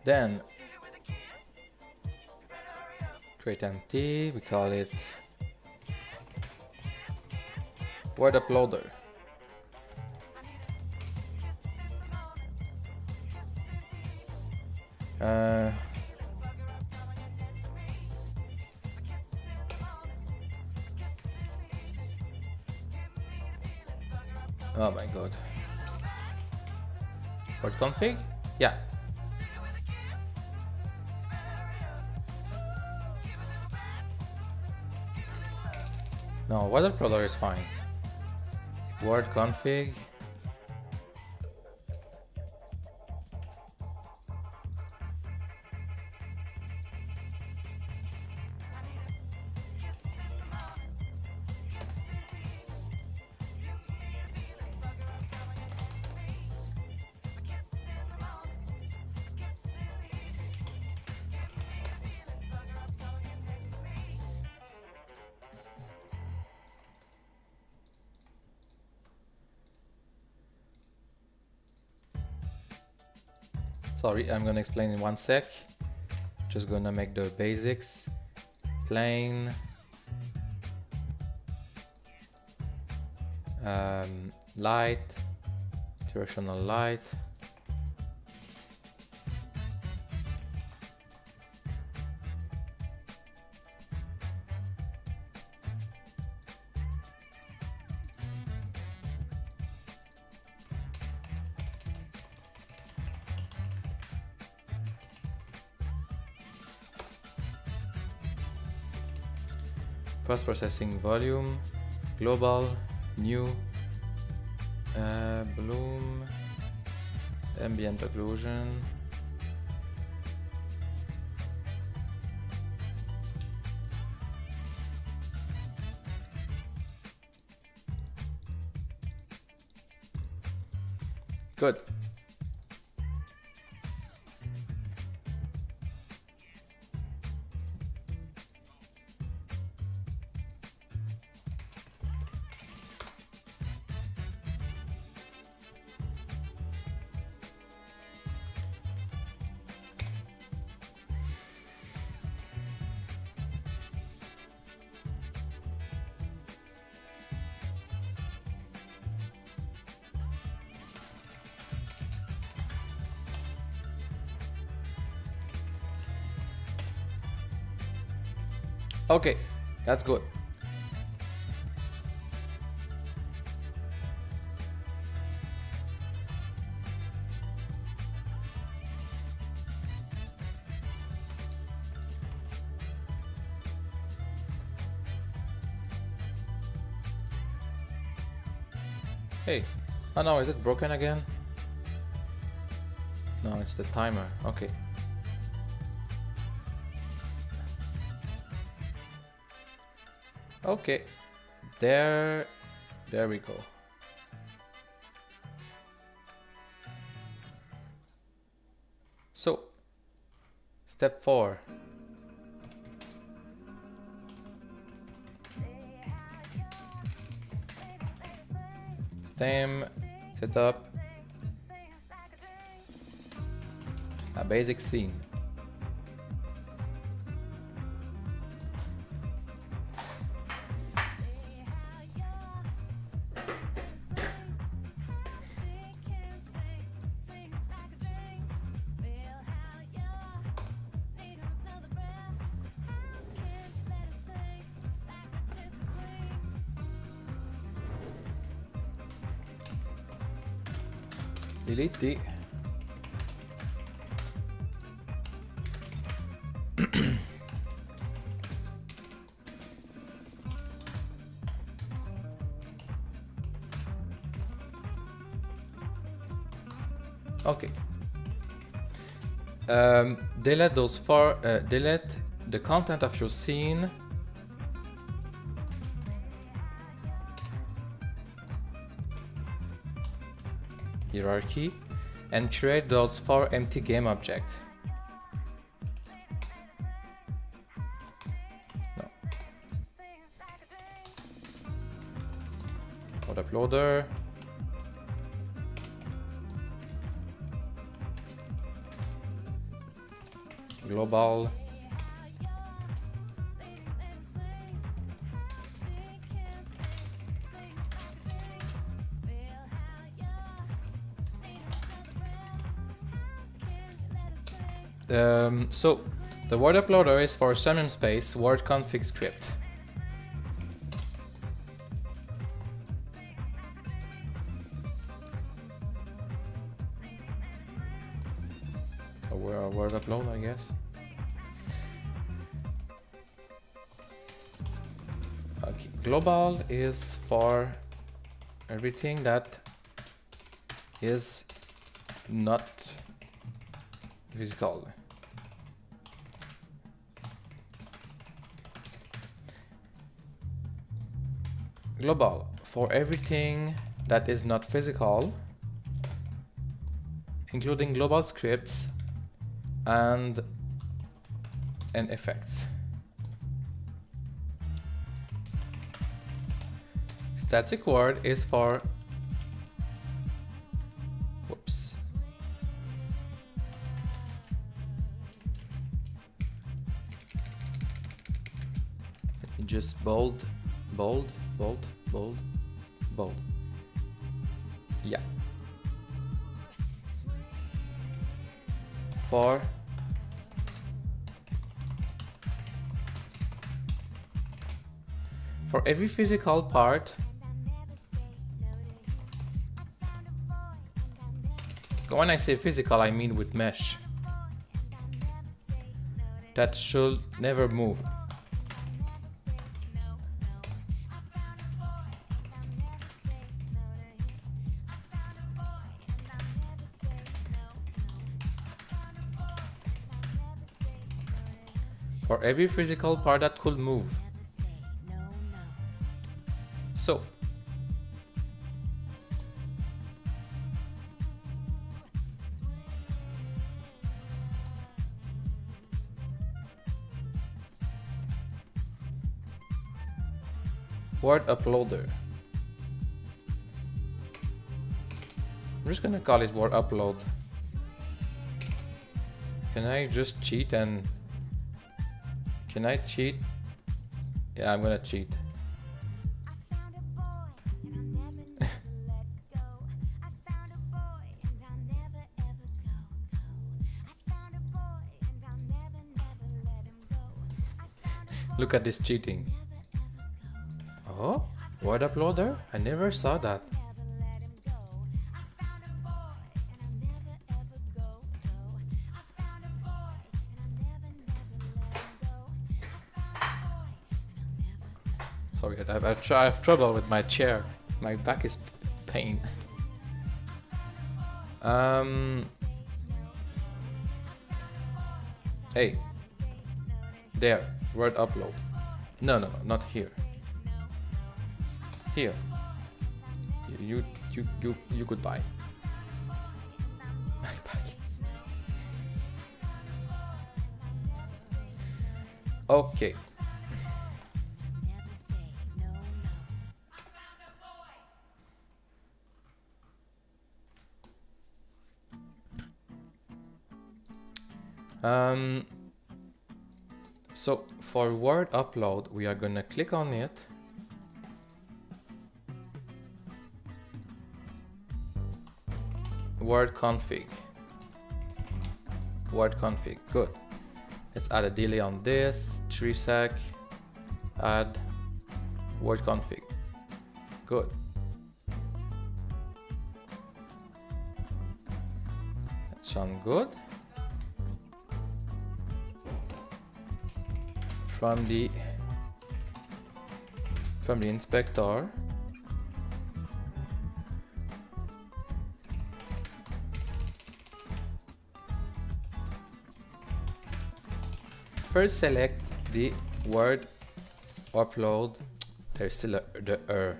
Then create empty, we call it word uploader. Oh my god. Word config? Yeah. No, word uploader is fine. Word config. Sorry, I'm gonna explain in 1 sec. Just gonna make the basics. Plane. Light. Directional light. Post-processing volume, global, new, bloom, ambient occlusion, good. Okay, that's good. Hey, oh no, is it broken again? No, it's the timer. Okay. Okay, there we go. So, step 4. Stem, setup, a basic scene. Delete the okay. Delete those delete the content of your scene. Hierarchy and create those 4 empty game objects. No. Code uploader. Global. So the word uploader is for Somnium Space word config script. A word upload, I guess. Okay. Global is for everything that is not physical. Global for everything that is not physical, including global scripts and effects. Static word is for whoops. Let me just bold. Yeah. For every physical part, when I say physical, I mean with mesh, that should never move. For every physical part that could move. So, word uploader. I'm just gonna call it word upload. Can I just cheat and... Can I cheat? Yeah, I'm gonna cheat. Look at this cheating. Oh, word uploader? I never saw that. Sorry, I have trouble with my chair. My back is pain. Hey, there, word upload. No, not here. Here. You goodbye. My back. Okay. So for word upload, we are gonna click on it. Word config. Word config, good. Let's add a delay on this, 3 sec, add word config, good. That sounds good. From the inspector, first select the word upload. There's still the error.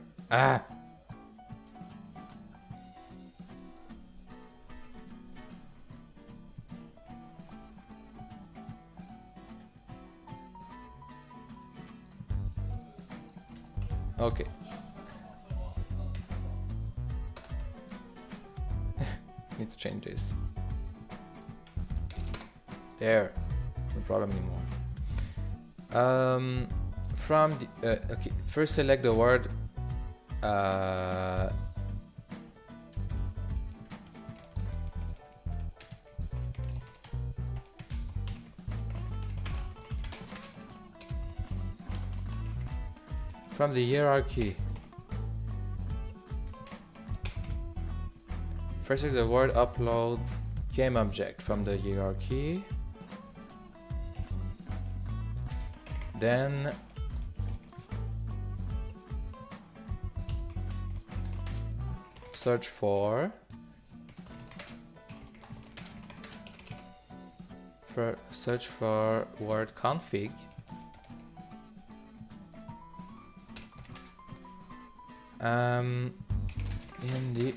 Okay. Need to change this. There. No problem anymore. From the okay, first select the word from the hierarchy. First select the word upload game object from the hierarchy. Then search for word config in the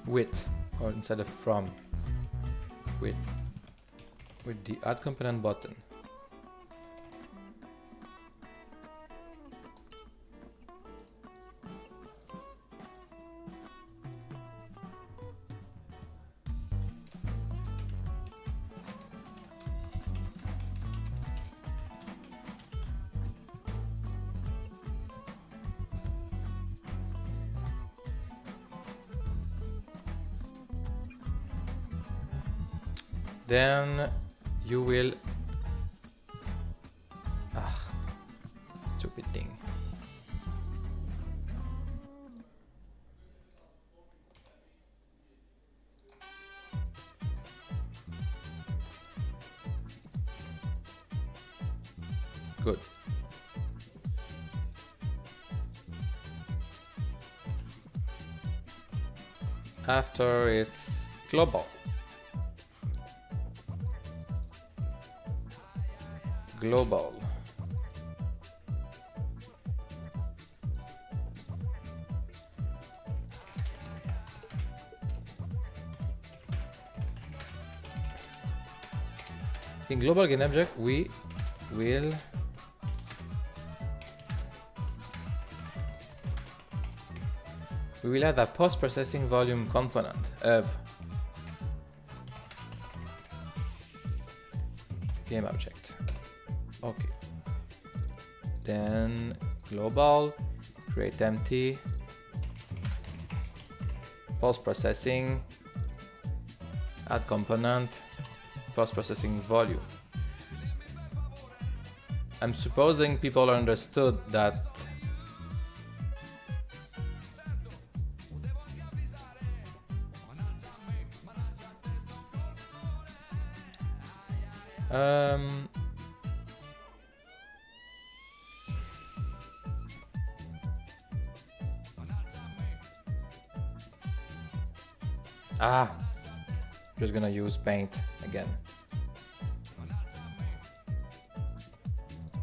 with, or instead of from, with the add component button. Then you will stupid thing. Good. After it's global. Global. In global gain object, we will add a post-processing volume component of game object. Okay. Then global, create empty, post-processing, add component, post-processing volume. I'm supposing people understood that just gonna use paint again.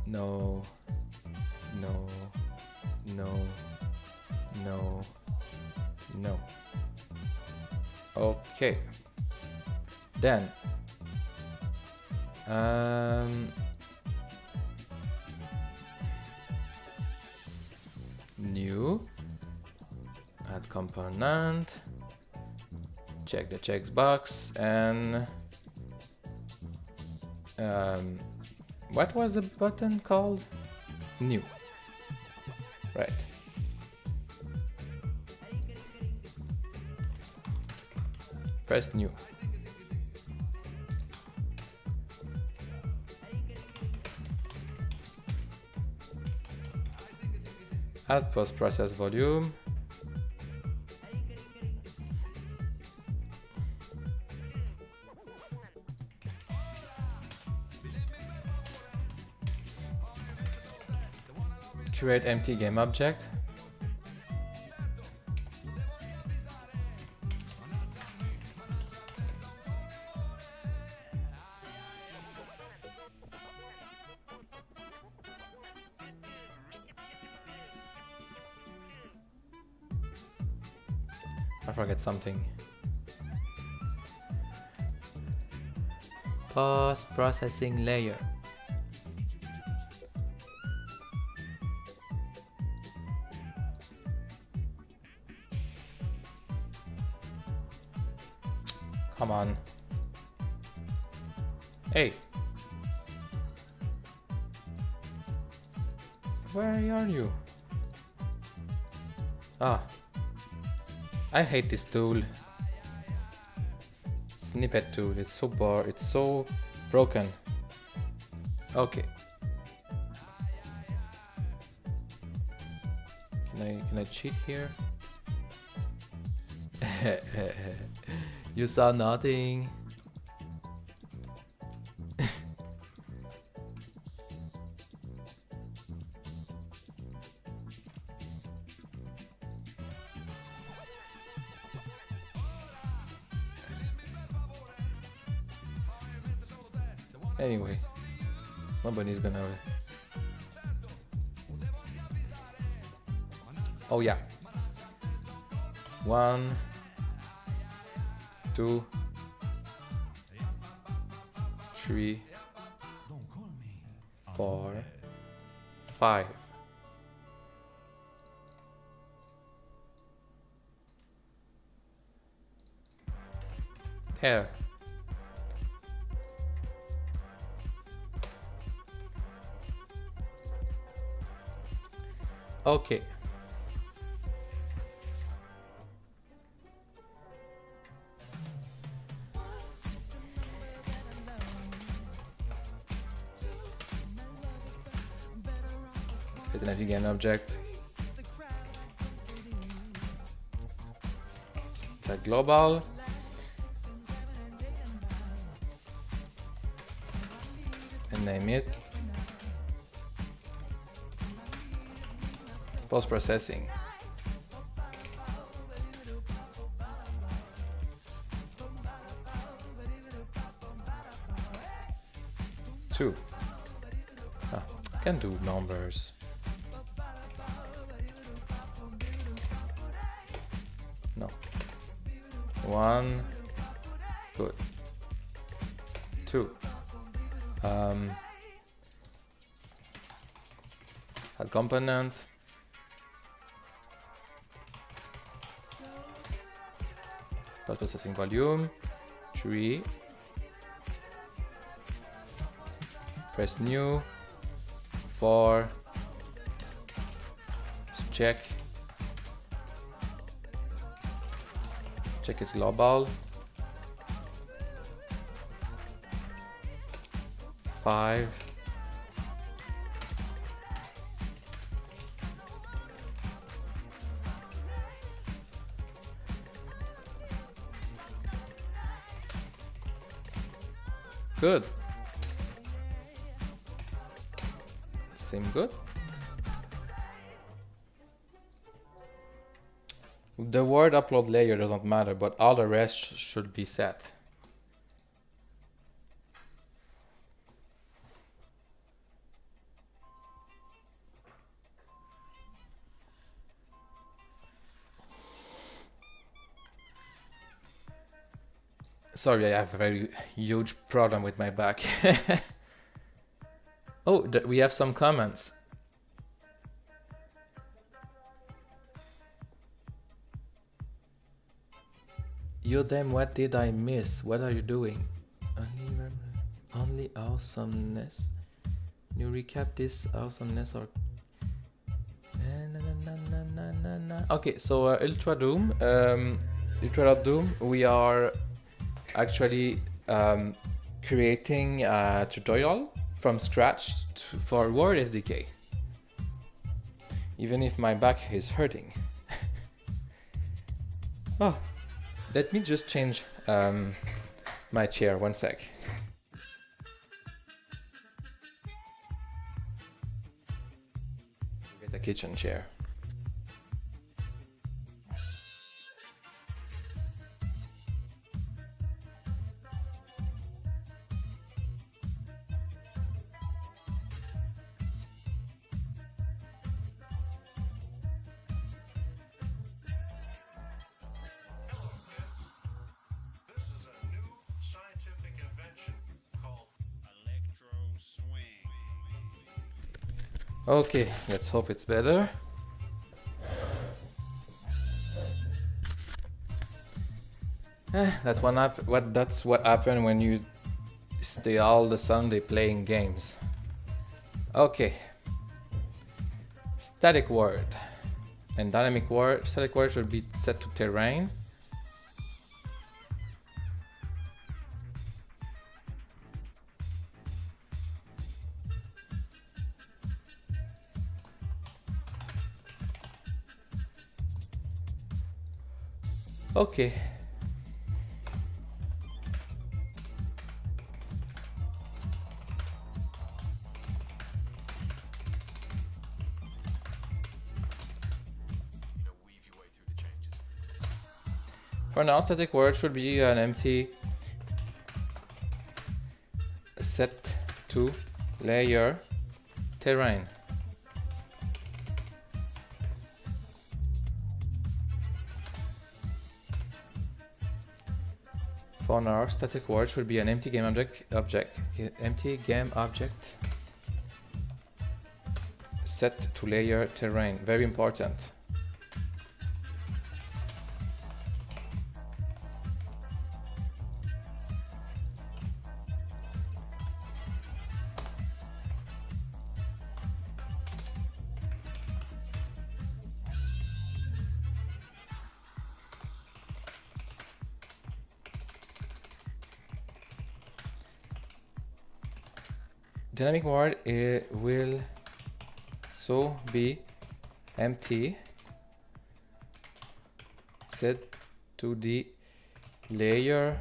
No, no, no, no, no. Okay. Then new, add component, check the checkbox, and what was the button called? New. Right. Press new. Add post-process volume. Create empty game object. I forget something. Post-processing layer. Come on. Hey. Where are you? Ah. I hate this tool. Snippet tool. It's so broken. Okay. Can I cheat here? You saw nothing. Anyway, nobody's gonna... Oh yeah. 1, 2, 3, 4, 5. There. Okay. Create an navigate object. It's a global. And name it post-processing. Two. Can do numbers. No. 1. Good. 2. Add component. Post-processing volume. 3. Press new. 4. Let's check. Check its global. 5. Good. Seem good. The word upload layer doesn't matter, but all the rest should be set. Sorry, I have a very huge problem with my back. Oh, we have some comments. Yo, damn, what did I miss? What are you doing? Only awesomeness. You recap this awesomeness or... Okay, so Ultra Doom. Ultra Doom, we are actually creating a tutorial from scratch for Word SDK. Even if my back is hurting. Oh, let me just change my chair, 1 sec. Get a kitchen chair. Okay, let's hope it's better. That's what happened when you stay all the Sunday playing games. Okay. Static word and dynamic word. Static word should be set to terrain. Okay. For now, static word should be an empty set to layer terrain. For now, static words will be an empty game empty game object set to layer terrain. Very important. Dynamic word will so be empty set to the layer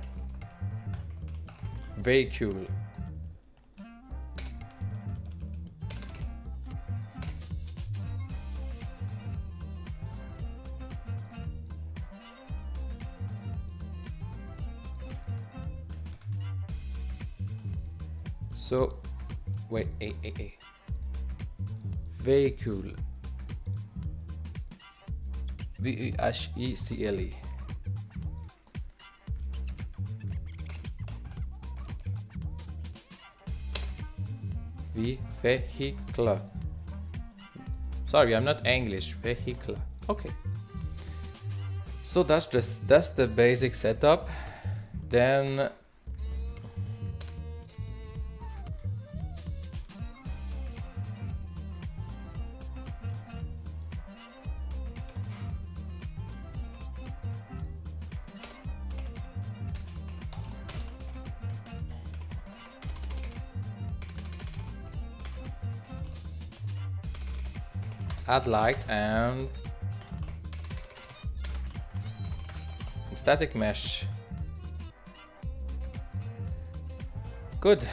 vehicle. So wait, a vehicle, vehicle. Vehicle. Sorry, I'm not English. Vehicle. Okay. So that's the basic setup. Then add light and static mesh. Good.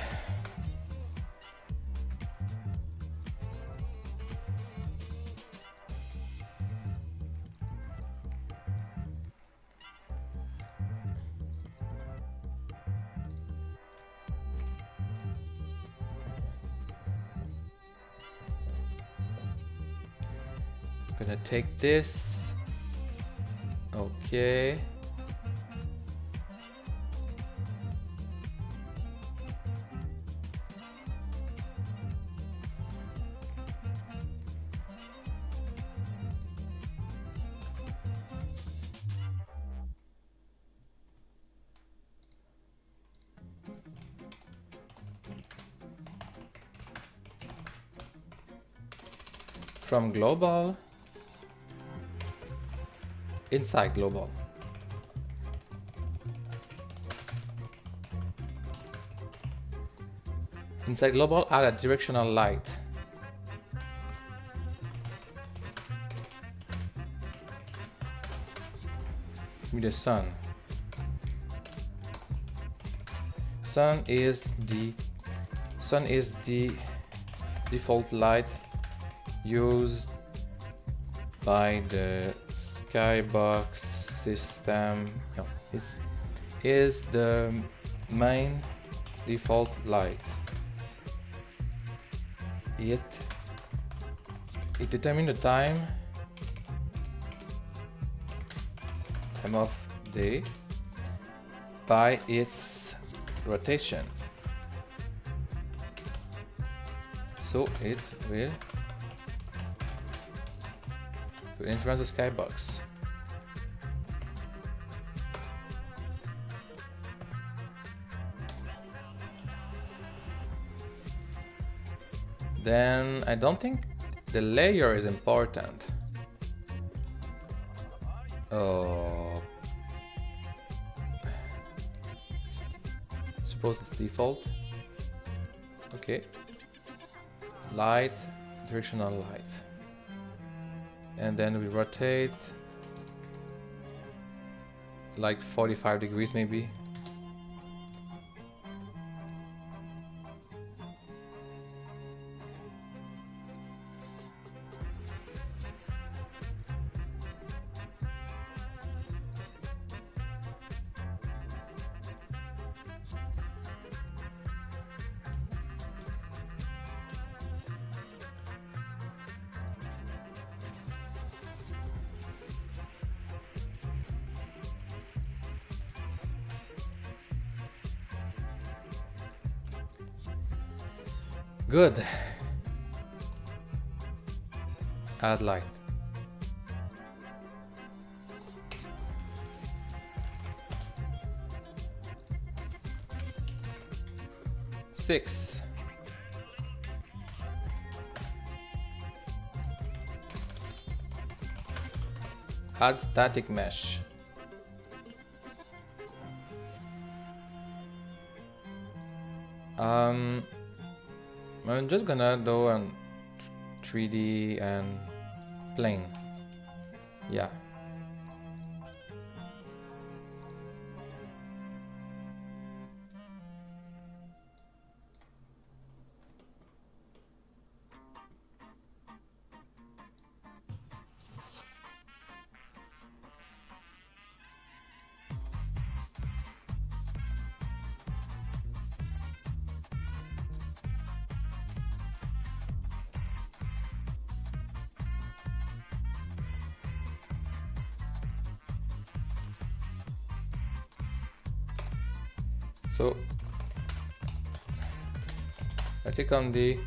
Gonna take this. Okay. From global, inside global. Inside global, add a directional light. Give me the sun. Sun is the default light used by the skybox system. No, is the main default light. It determines the time of day by its rotation. So it will influence the skybox. Then I don't think the layer is important. Suppose it's default. Okay. Light, directional light. And then we rotate like 45 degrees maybe. Good. Add light. Six. Add static mesh. I'm just gonna do an 3D and plane. Yeah. So I click on the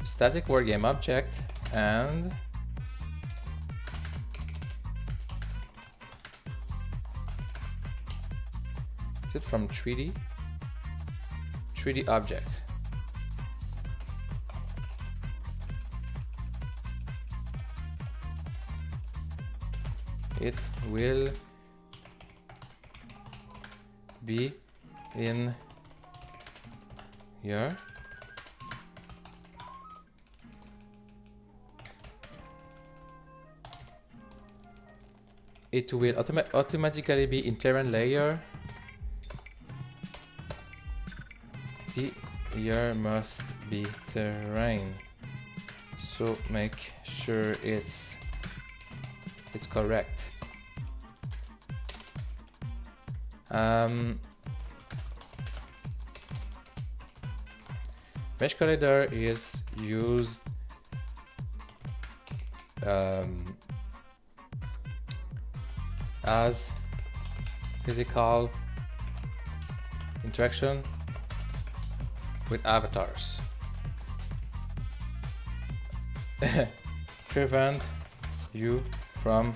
static word game object and is it from 3D object. It will be in here. It will automatically be in terrain layer. The layer must be terrain. So make sure it's correct. Mesh collider is used as physical interaction with avatars. Prevent you from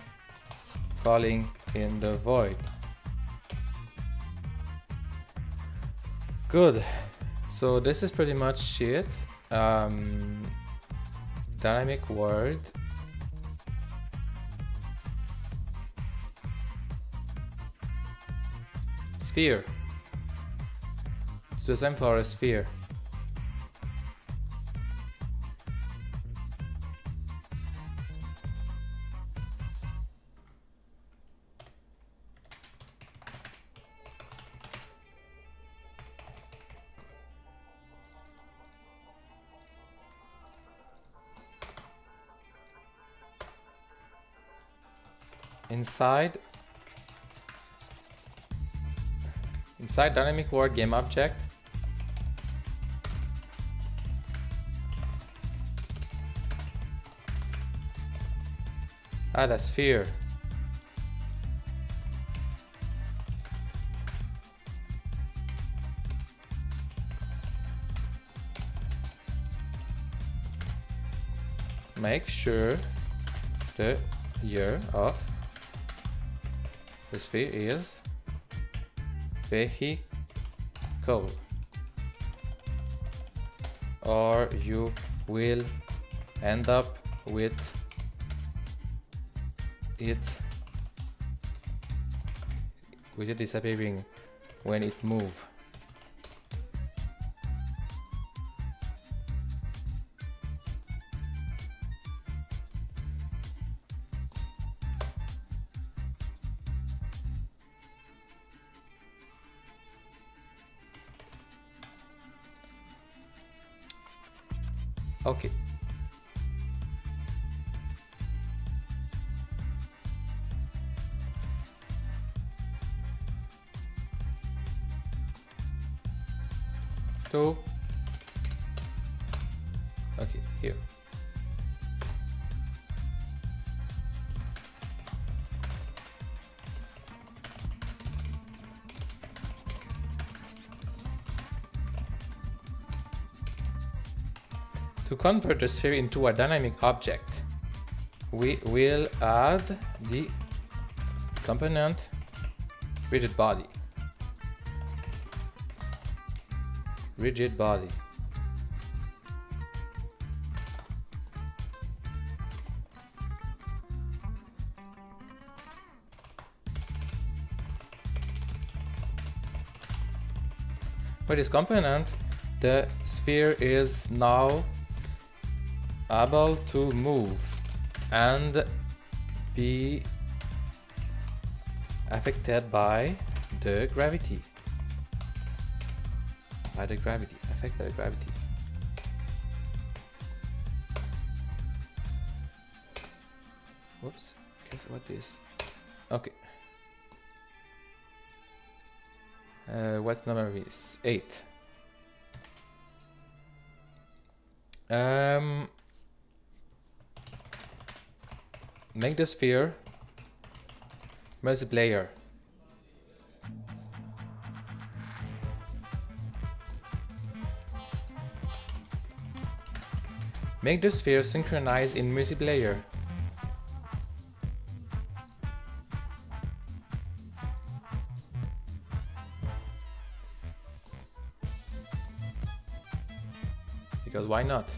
falling in the void. Good. So this is pretty much it. Dynamic world. Sphere. It's the same for a sphere. Inside dynamic world game object, add a sphere. Make sure the year of the sphere is vehicle, or you will end up with it disappearing when it moves. Okay. Okay, here. To convert the sphere into a dynamic object, we will add the component rigid body. Rigid body. For this component, the sphere is now able to move and be affected by the gravity. Affected by the gravity. Whoops. Guess what is? Okay. What number is 8? Make the sphere multiplayer. Make the sphere synchronize in multiplayer. Because why not?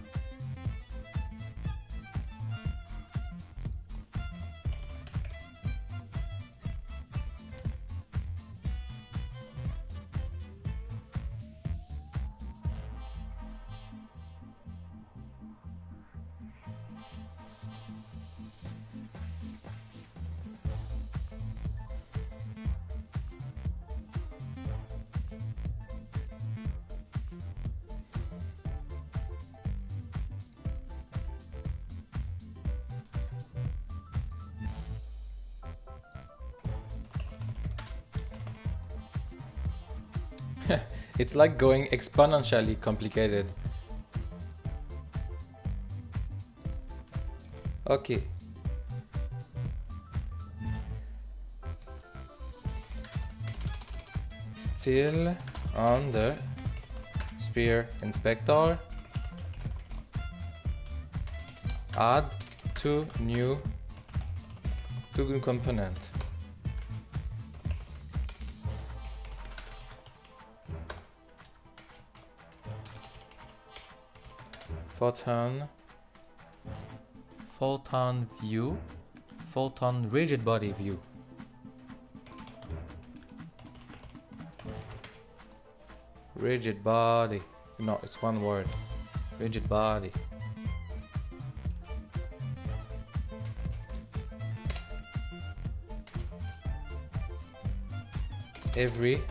It's like going exponentially complicated. Okay. Still on the sphere inspector. Add two new component. Photon view, photon rigid body view. Rigid body. No, it's one word. Rigid body. Every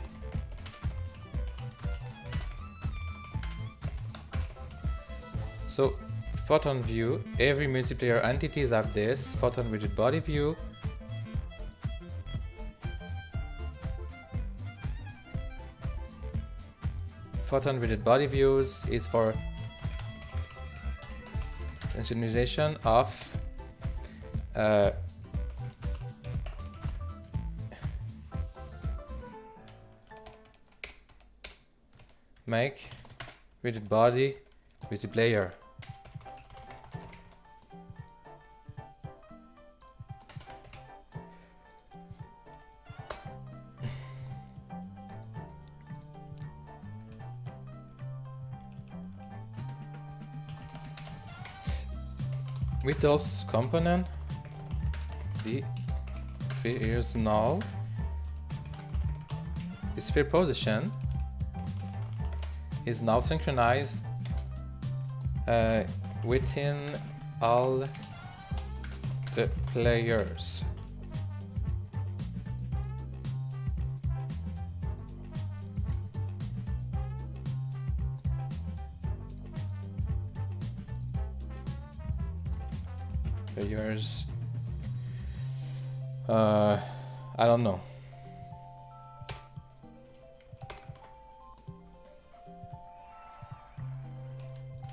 so photon view, every multiplayer entities have this photon rigid body view. Photon rigid body views is for synchronization of make rigid body multiplayer. With those component, the sphere is now the sphere position is now synchronized within all the players. Players. I don't know.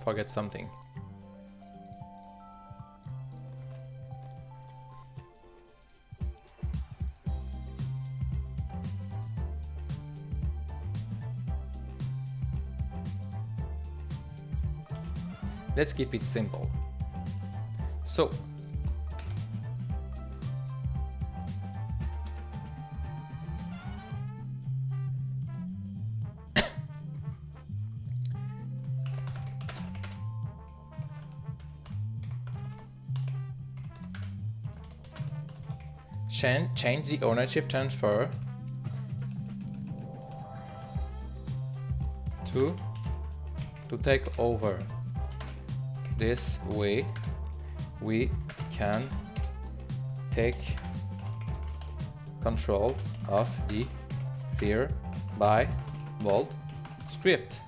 Forget something. let's keep it simple. So change the ownership transfer to take over. This way we can take control of the sphere by bold script.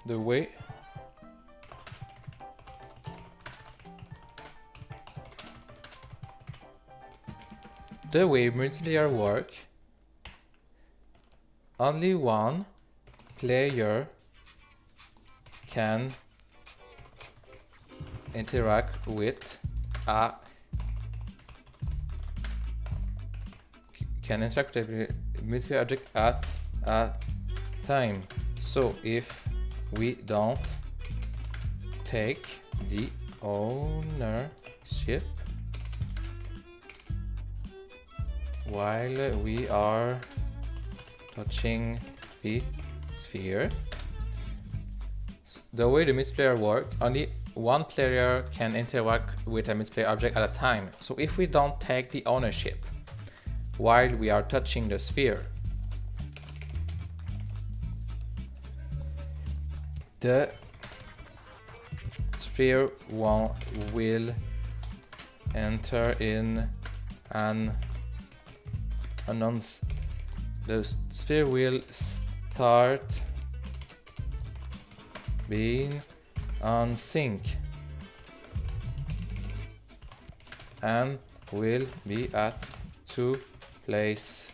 The way multiplayer work, only one player can interact with a multiplayer object at a time. So if we don't take the ownership while we are touching the sphere, the way the multiplayer works, only one player can interact with a multiplayer object at a time. So if we don't take the ownership while we are touching the sphere, the sphere will enter in an announce. The sphere will start being on sync and will be at 2 places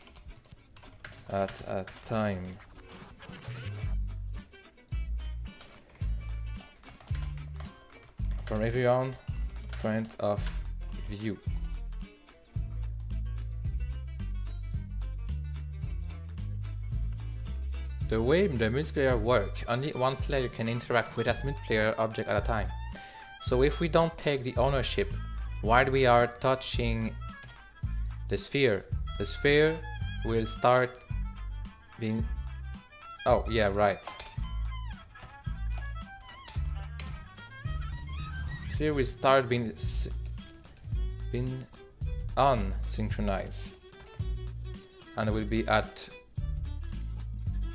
at a time. From everyone point of view. The way the multiplayer works, only one player can interact with a multiplayer object at a time. So if we don't take the ownership while we are touching the sphere will start being... Oh, yeah, right. Sphere will start being unsynchronized and will be at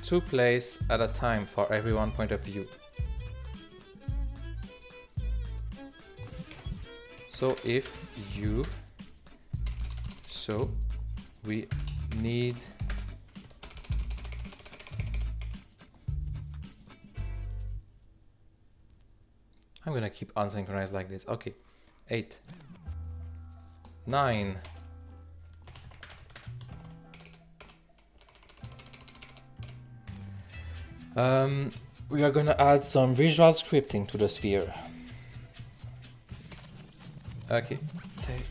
2 places at a time for everyone point of view. So we need I'm gonna keep unsynchronized like this. Okay, 8, 9, we are gonna add some visual scripting to the sphere. Okay, take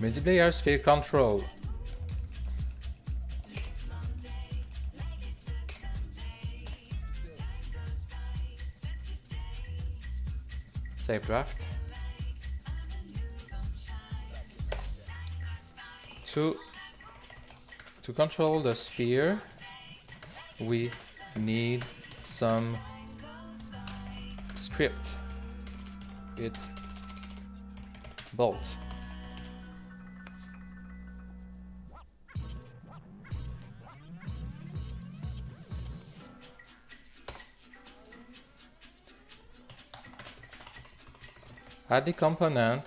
multiplayer sphere control. Save draft. To control the sphere, we need some script. It bolt. Add the component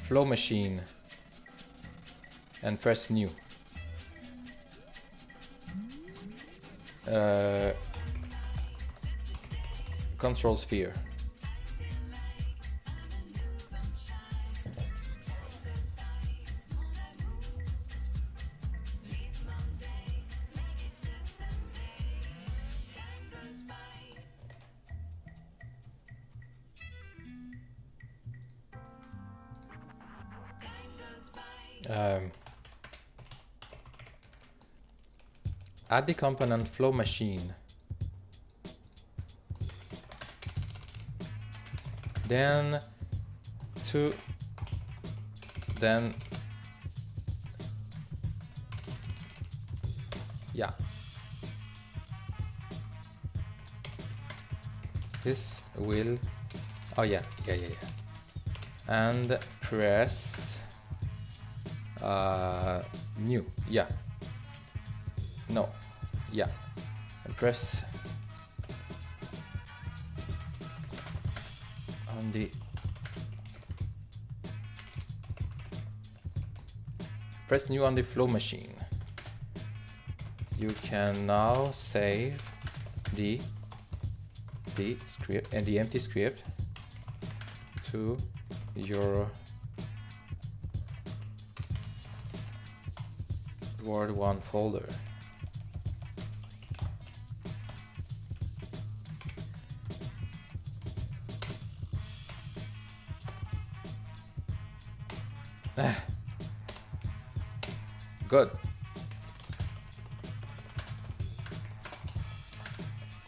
flow machine and press new. Control sphere. Add the component flow machine. Then yeah, this will, oh yeah, and press new, yeah, no, yeah, and press on the press new on the flow machine. You can now save the script and the empty script to your Word1 folder. Good.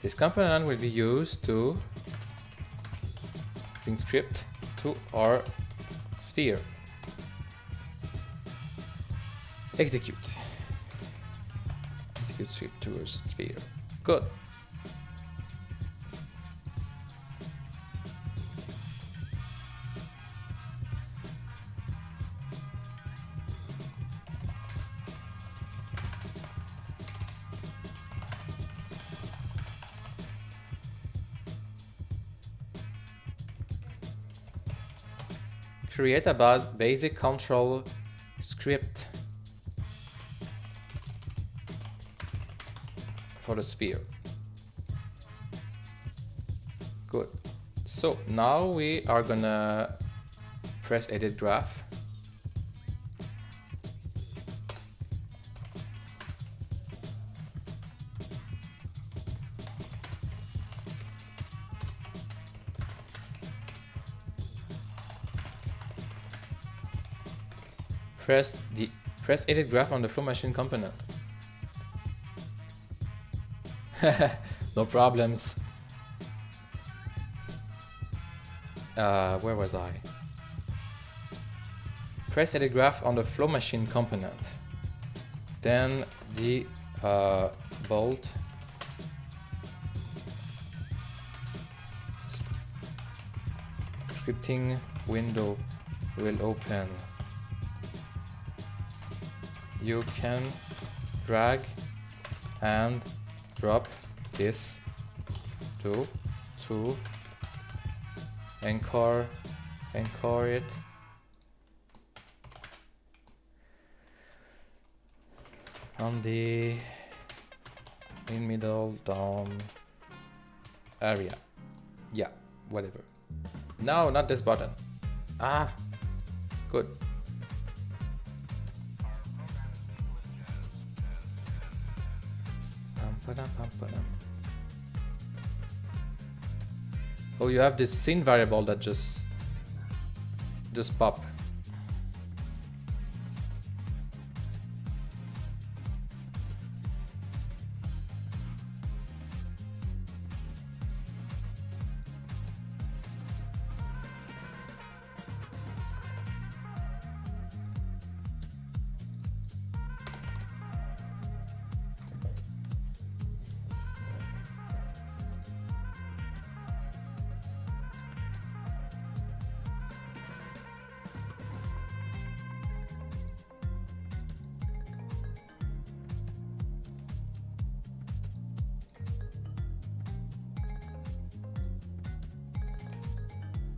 This component will be used to bring script to our sphere. Execute. Execute script to our sphere. Good. Create a basic control script for the sphere. Good. So now we are gonna press edit graph. Press edit graph on the flow machine component. No problems. Where was I? Press edit graph on the flow machine component. Then the bolt scripting window will open. You can drag and drop this to anchor it on the in middle down area. Yeah, whatever. No, not this button. Ah, good. Oh, you have this scene variable that just pop.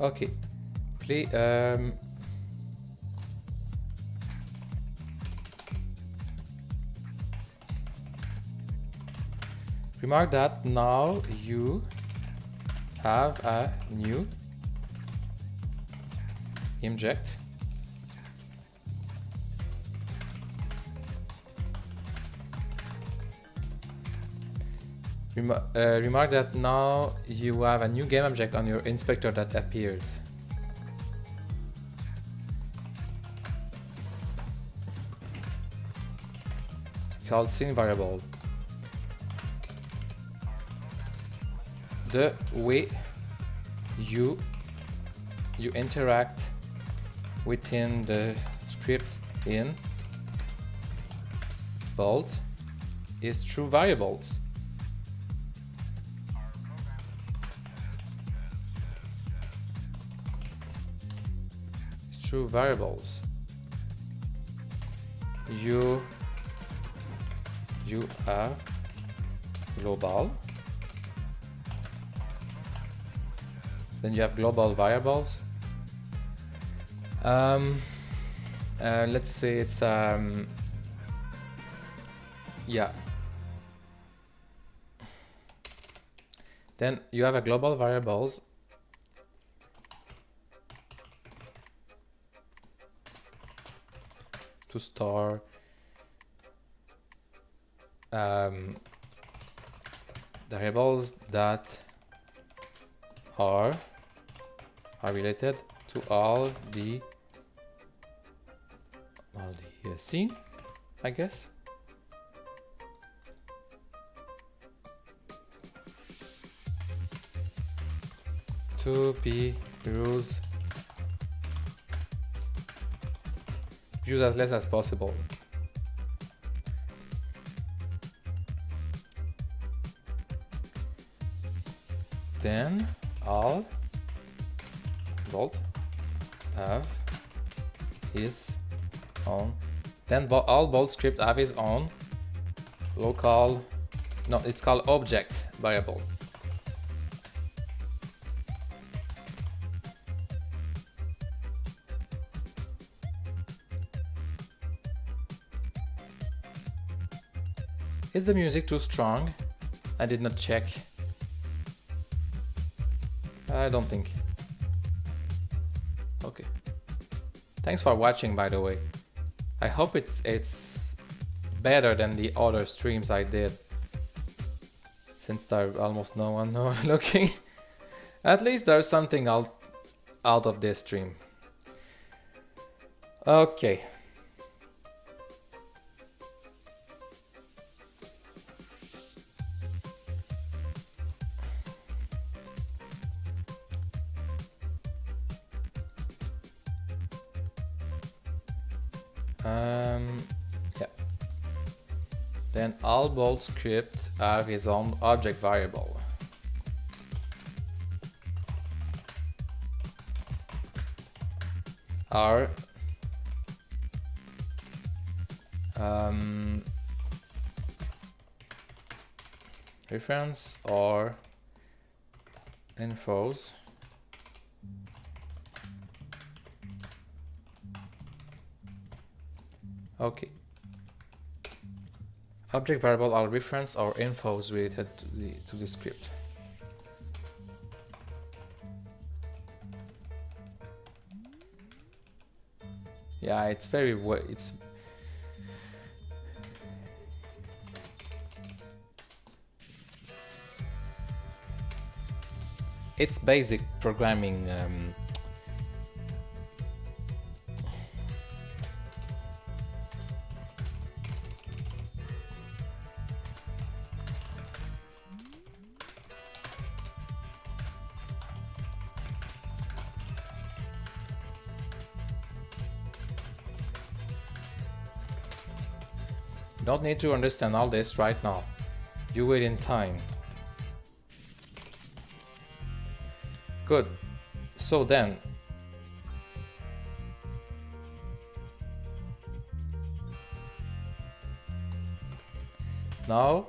Okay, please, remark that now you have a new inject. Remark that now you have a new game object on your inspector that appeared. called scene variable. The way you interact within the script in bold is through variables. Through variables. You have global. Then you have global variables. Let's say it's yeah. Then you have a global variables to store variables that are related to all the scene, I guess. To be used as less as possible. Then all bolt have his own. Then all bolt script have his own local. No, it's called object variable. Is the music too strong? I did not check. I don't think. Okay. Thanks for watching, by the way. I hope it's better than the other streams I did. Since there's almost no one looking. At least there's something out of this stream. Okay. Yeah. Then all bolt script have his own object variable. Are reference or infos. Okay. Object variable are reference or infos related to the script. Yeah, it's very it's basic programming. Don't need to understand all this right now. You wait in time. Good. So then, now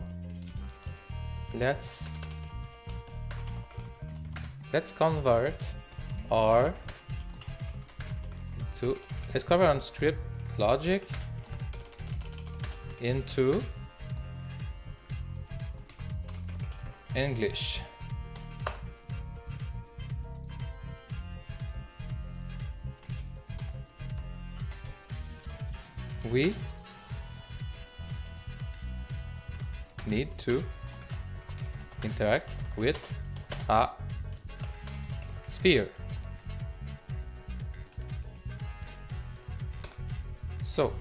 let's convert our let's convert on script logic into English. We need to interact with a sphere. So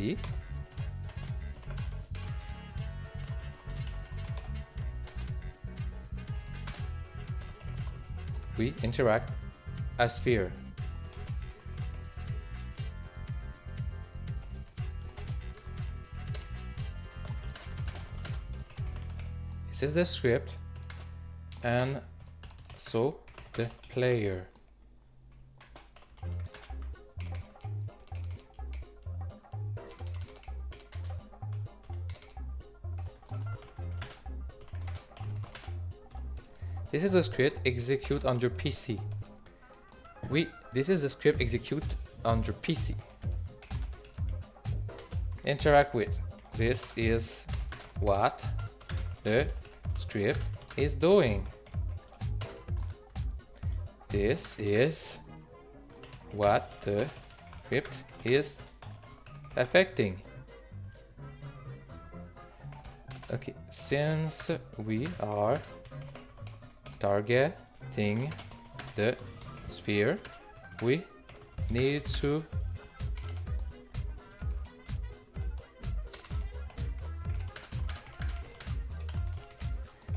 P. We interact a sphere. This is the script, and so the player. This is the script execute on your PC. This is the script execute on your PC. Interact with. This is what the script is doing. This is what the script is affecting. Okay, since we are targeting the sphere, we need to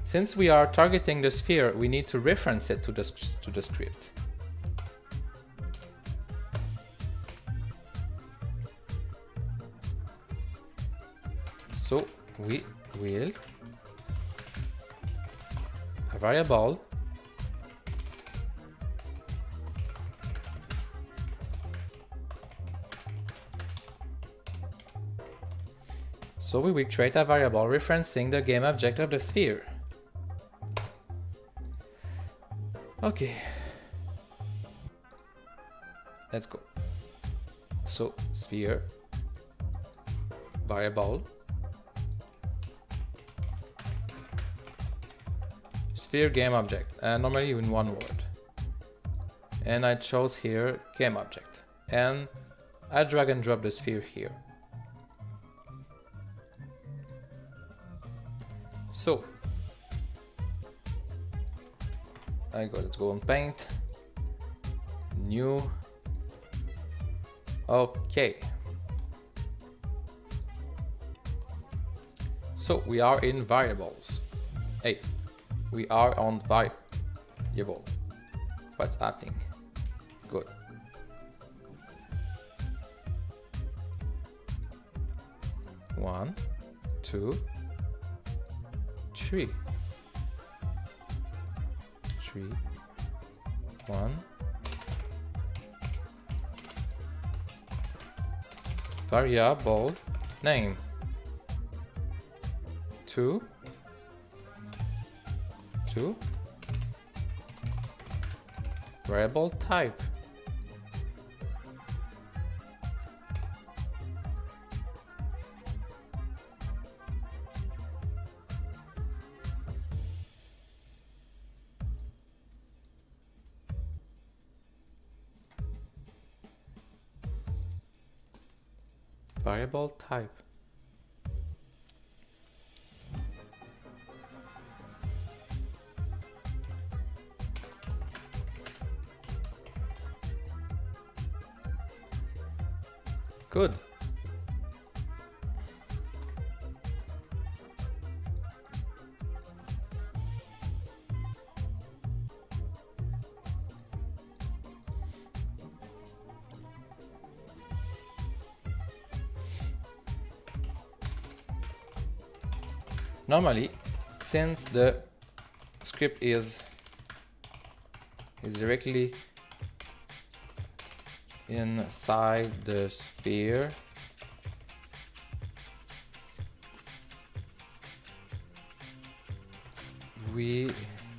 since we are targeting the sphere, we need to reference it to the script. So we will a variable so we will create a variable referencing the game object of the sphere. Okay, let's go. So sphere variable sphere game object, and normally in one word, and I chose here game object, and I drag and drop the sphere here. So let's go on paint, new. Okay, so we are in variables. Hey, we are on variable. What's happening? Good. One, two, three. 1 variable name, 2 variable type, variable type. Good. Normally, since the script is directly inside the sphere, we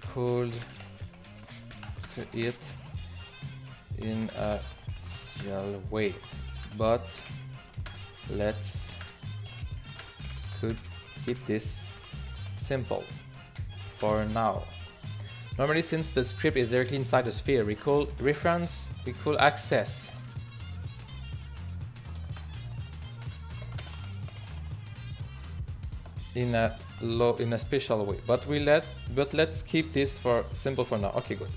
could see it in a serial way, but could keep this simple for now. Normally, since the script is directly inside the sphere, we could access in a special way, but let's keep this for simple for now. Okay, good.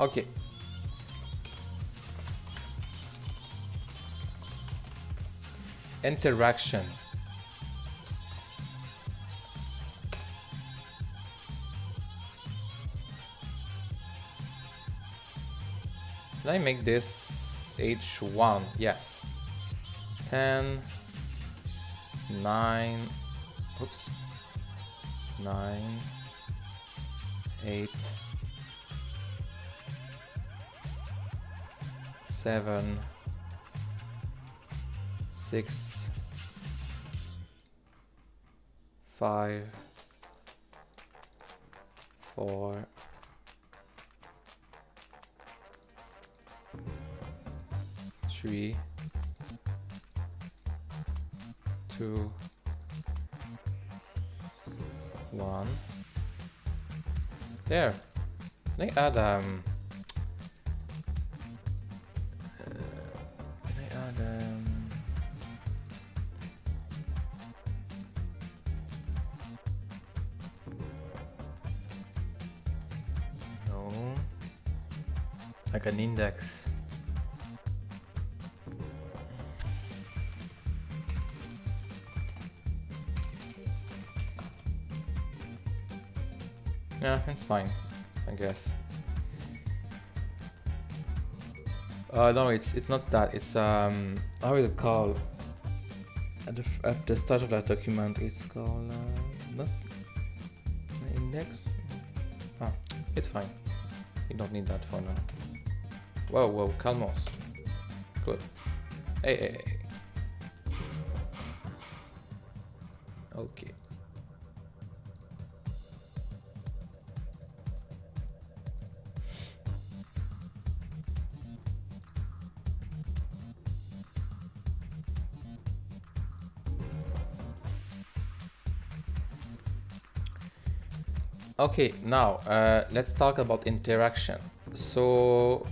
Okay. Interaction. Can I make this H1? Yes. 10, 9, oops, 9, 8, 7, 6, 5, 4, 3, 2, 1. There. Can I add no, like an index. Yeah, it's fine, I guess. No, it's not that. It's how is it called? At the start of that document, it's called not index. Ah, it's fine. You don't need that for now. Whoa, whoa, calmos. Good. Hey, hey, hey. Okay. Okay, now let's talk about interaction. So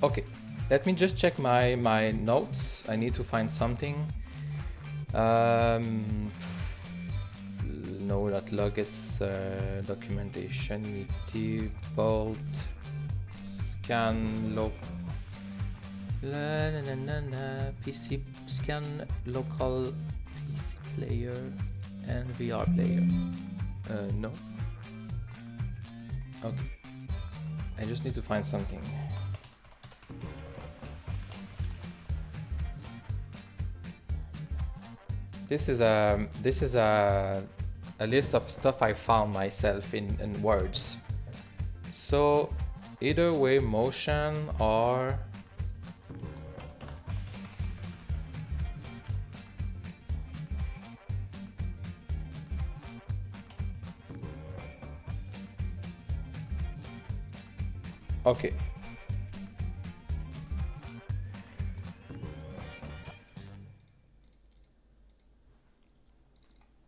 okay, let me just check my notes. I need to find something. No, that log, it's documentation, mit bolt, scan local, PC scan local PC player and VR player. No. Okay. I just need to find something. This is a list of stuff I found myself in words. So either way, motion or okay.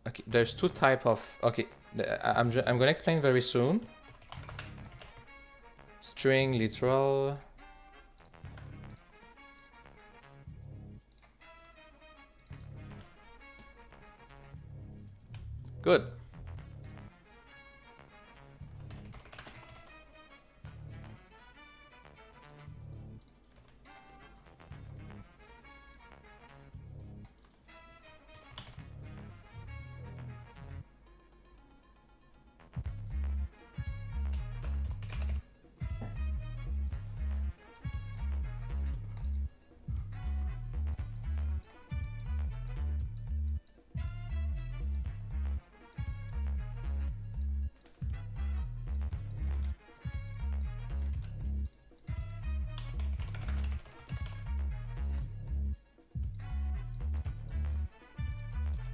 Okay, there's two type of, okay, I'm gonna explain very soon. String, literal. Good.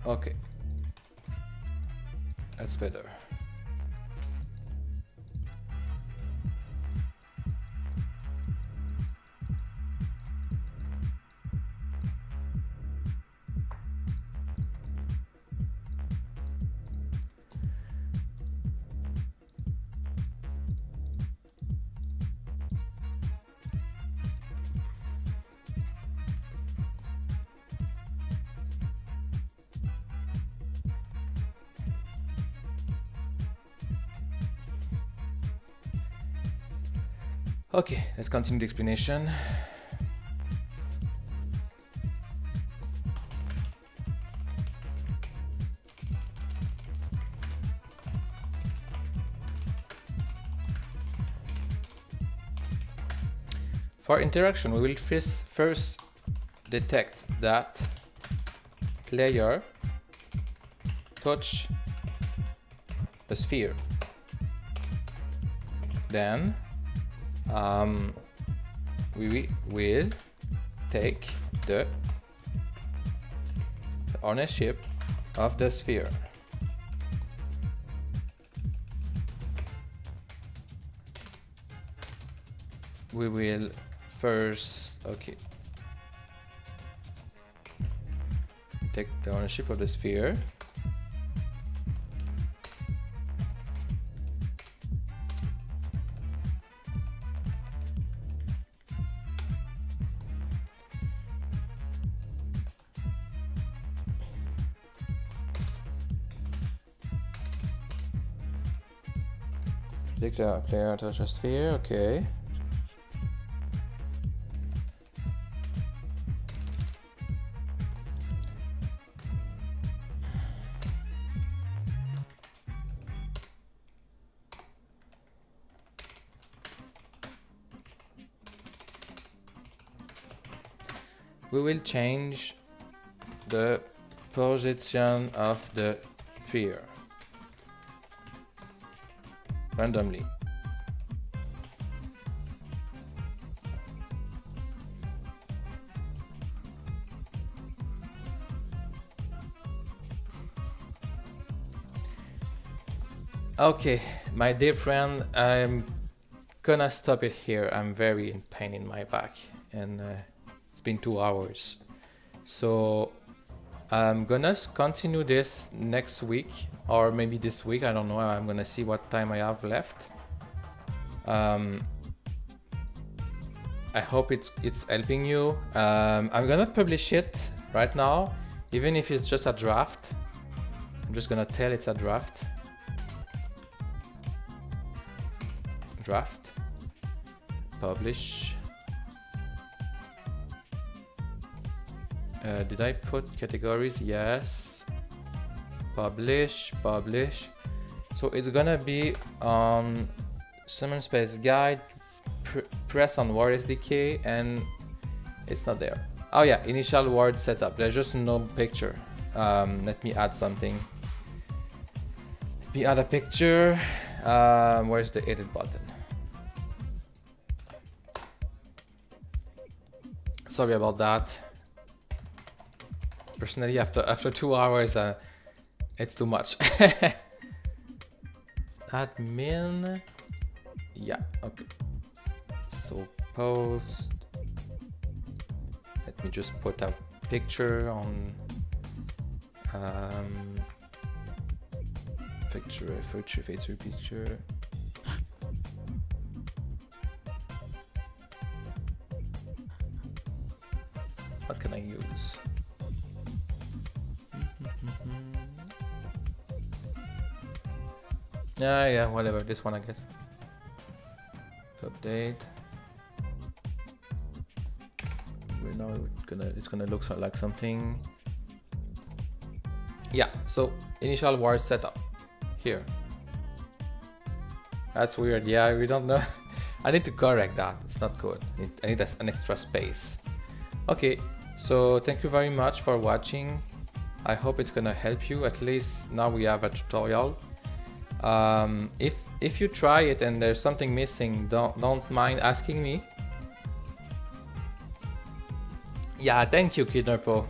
Okay. That's better. Okay, let's continue the explanation. For interaction, we will first detect that player touch the sphere. Then we will take the ownership of the sphere. We will first, okay, take the ownership of the sphere. Take the player touch the sphere, okay. We will change the position of the sphere randomly. Okay, my dear friend, I'm gonna stop it here. I'm very in pain in my back, and it's been 2 hours. So I'm gonna continue this next week, or maybe this week, I don't know. I'm gonna see what time I have left. I hope it's helping you. I'm gonna publish it right now, even if it's just a draft. I'm just gonna tell it's a draft. Draft. Publish. Did I put categories? Yes. Publish. So it's gonna be on Somnium Space Guide. Press on Word SDK, and it's not there. Oh yeah, initial word setup. There's just no picture. Let me add something. Let me add a picture. Where's the edit button? Sorry about that. Personally, after 2 hours, it's too much. Admin. Yeah. Okay. So post. Let me just put a picture on. Picture. What can I use? Yeah, whatever. This one, I guess. Update. We're now it's gonna look like something. Yeah. So initial word setup here. That's weird. Yeah, we don't know. I need to correct that. It's not good. I need an extra space. Okay. So thank you very much for watching. I hope it's gonna help you. At least now we have a tutorial. If you try it and there's something missing, don't mind asking me. Yeah, thank you, KidNerpo.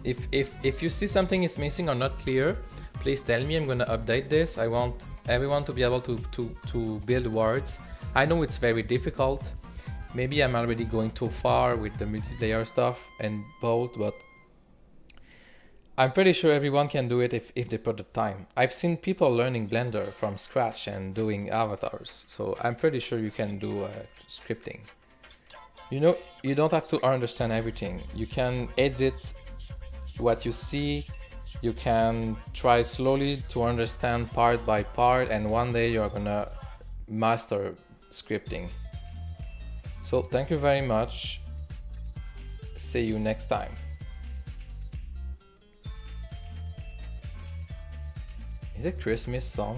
If you see something is missing or not clear, please tell me. I'm gonna update this. I want everyone to be able to build words. I know it's very difficult. Maybe I'm already going too far with the multiplayer stuff and both, but I'm pretty sure everyone can do it if they put the time. I've seen people learning Blender from scratch and doing avatars, so I'm pretty sure you can do scripting. You know, you don't have to understand everything. You can edit what you see. You can try slowly to understand part by part, and one day you're gonna master scripting. So thank you very much. See you next time. Is it a Christmas song?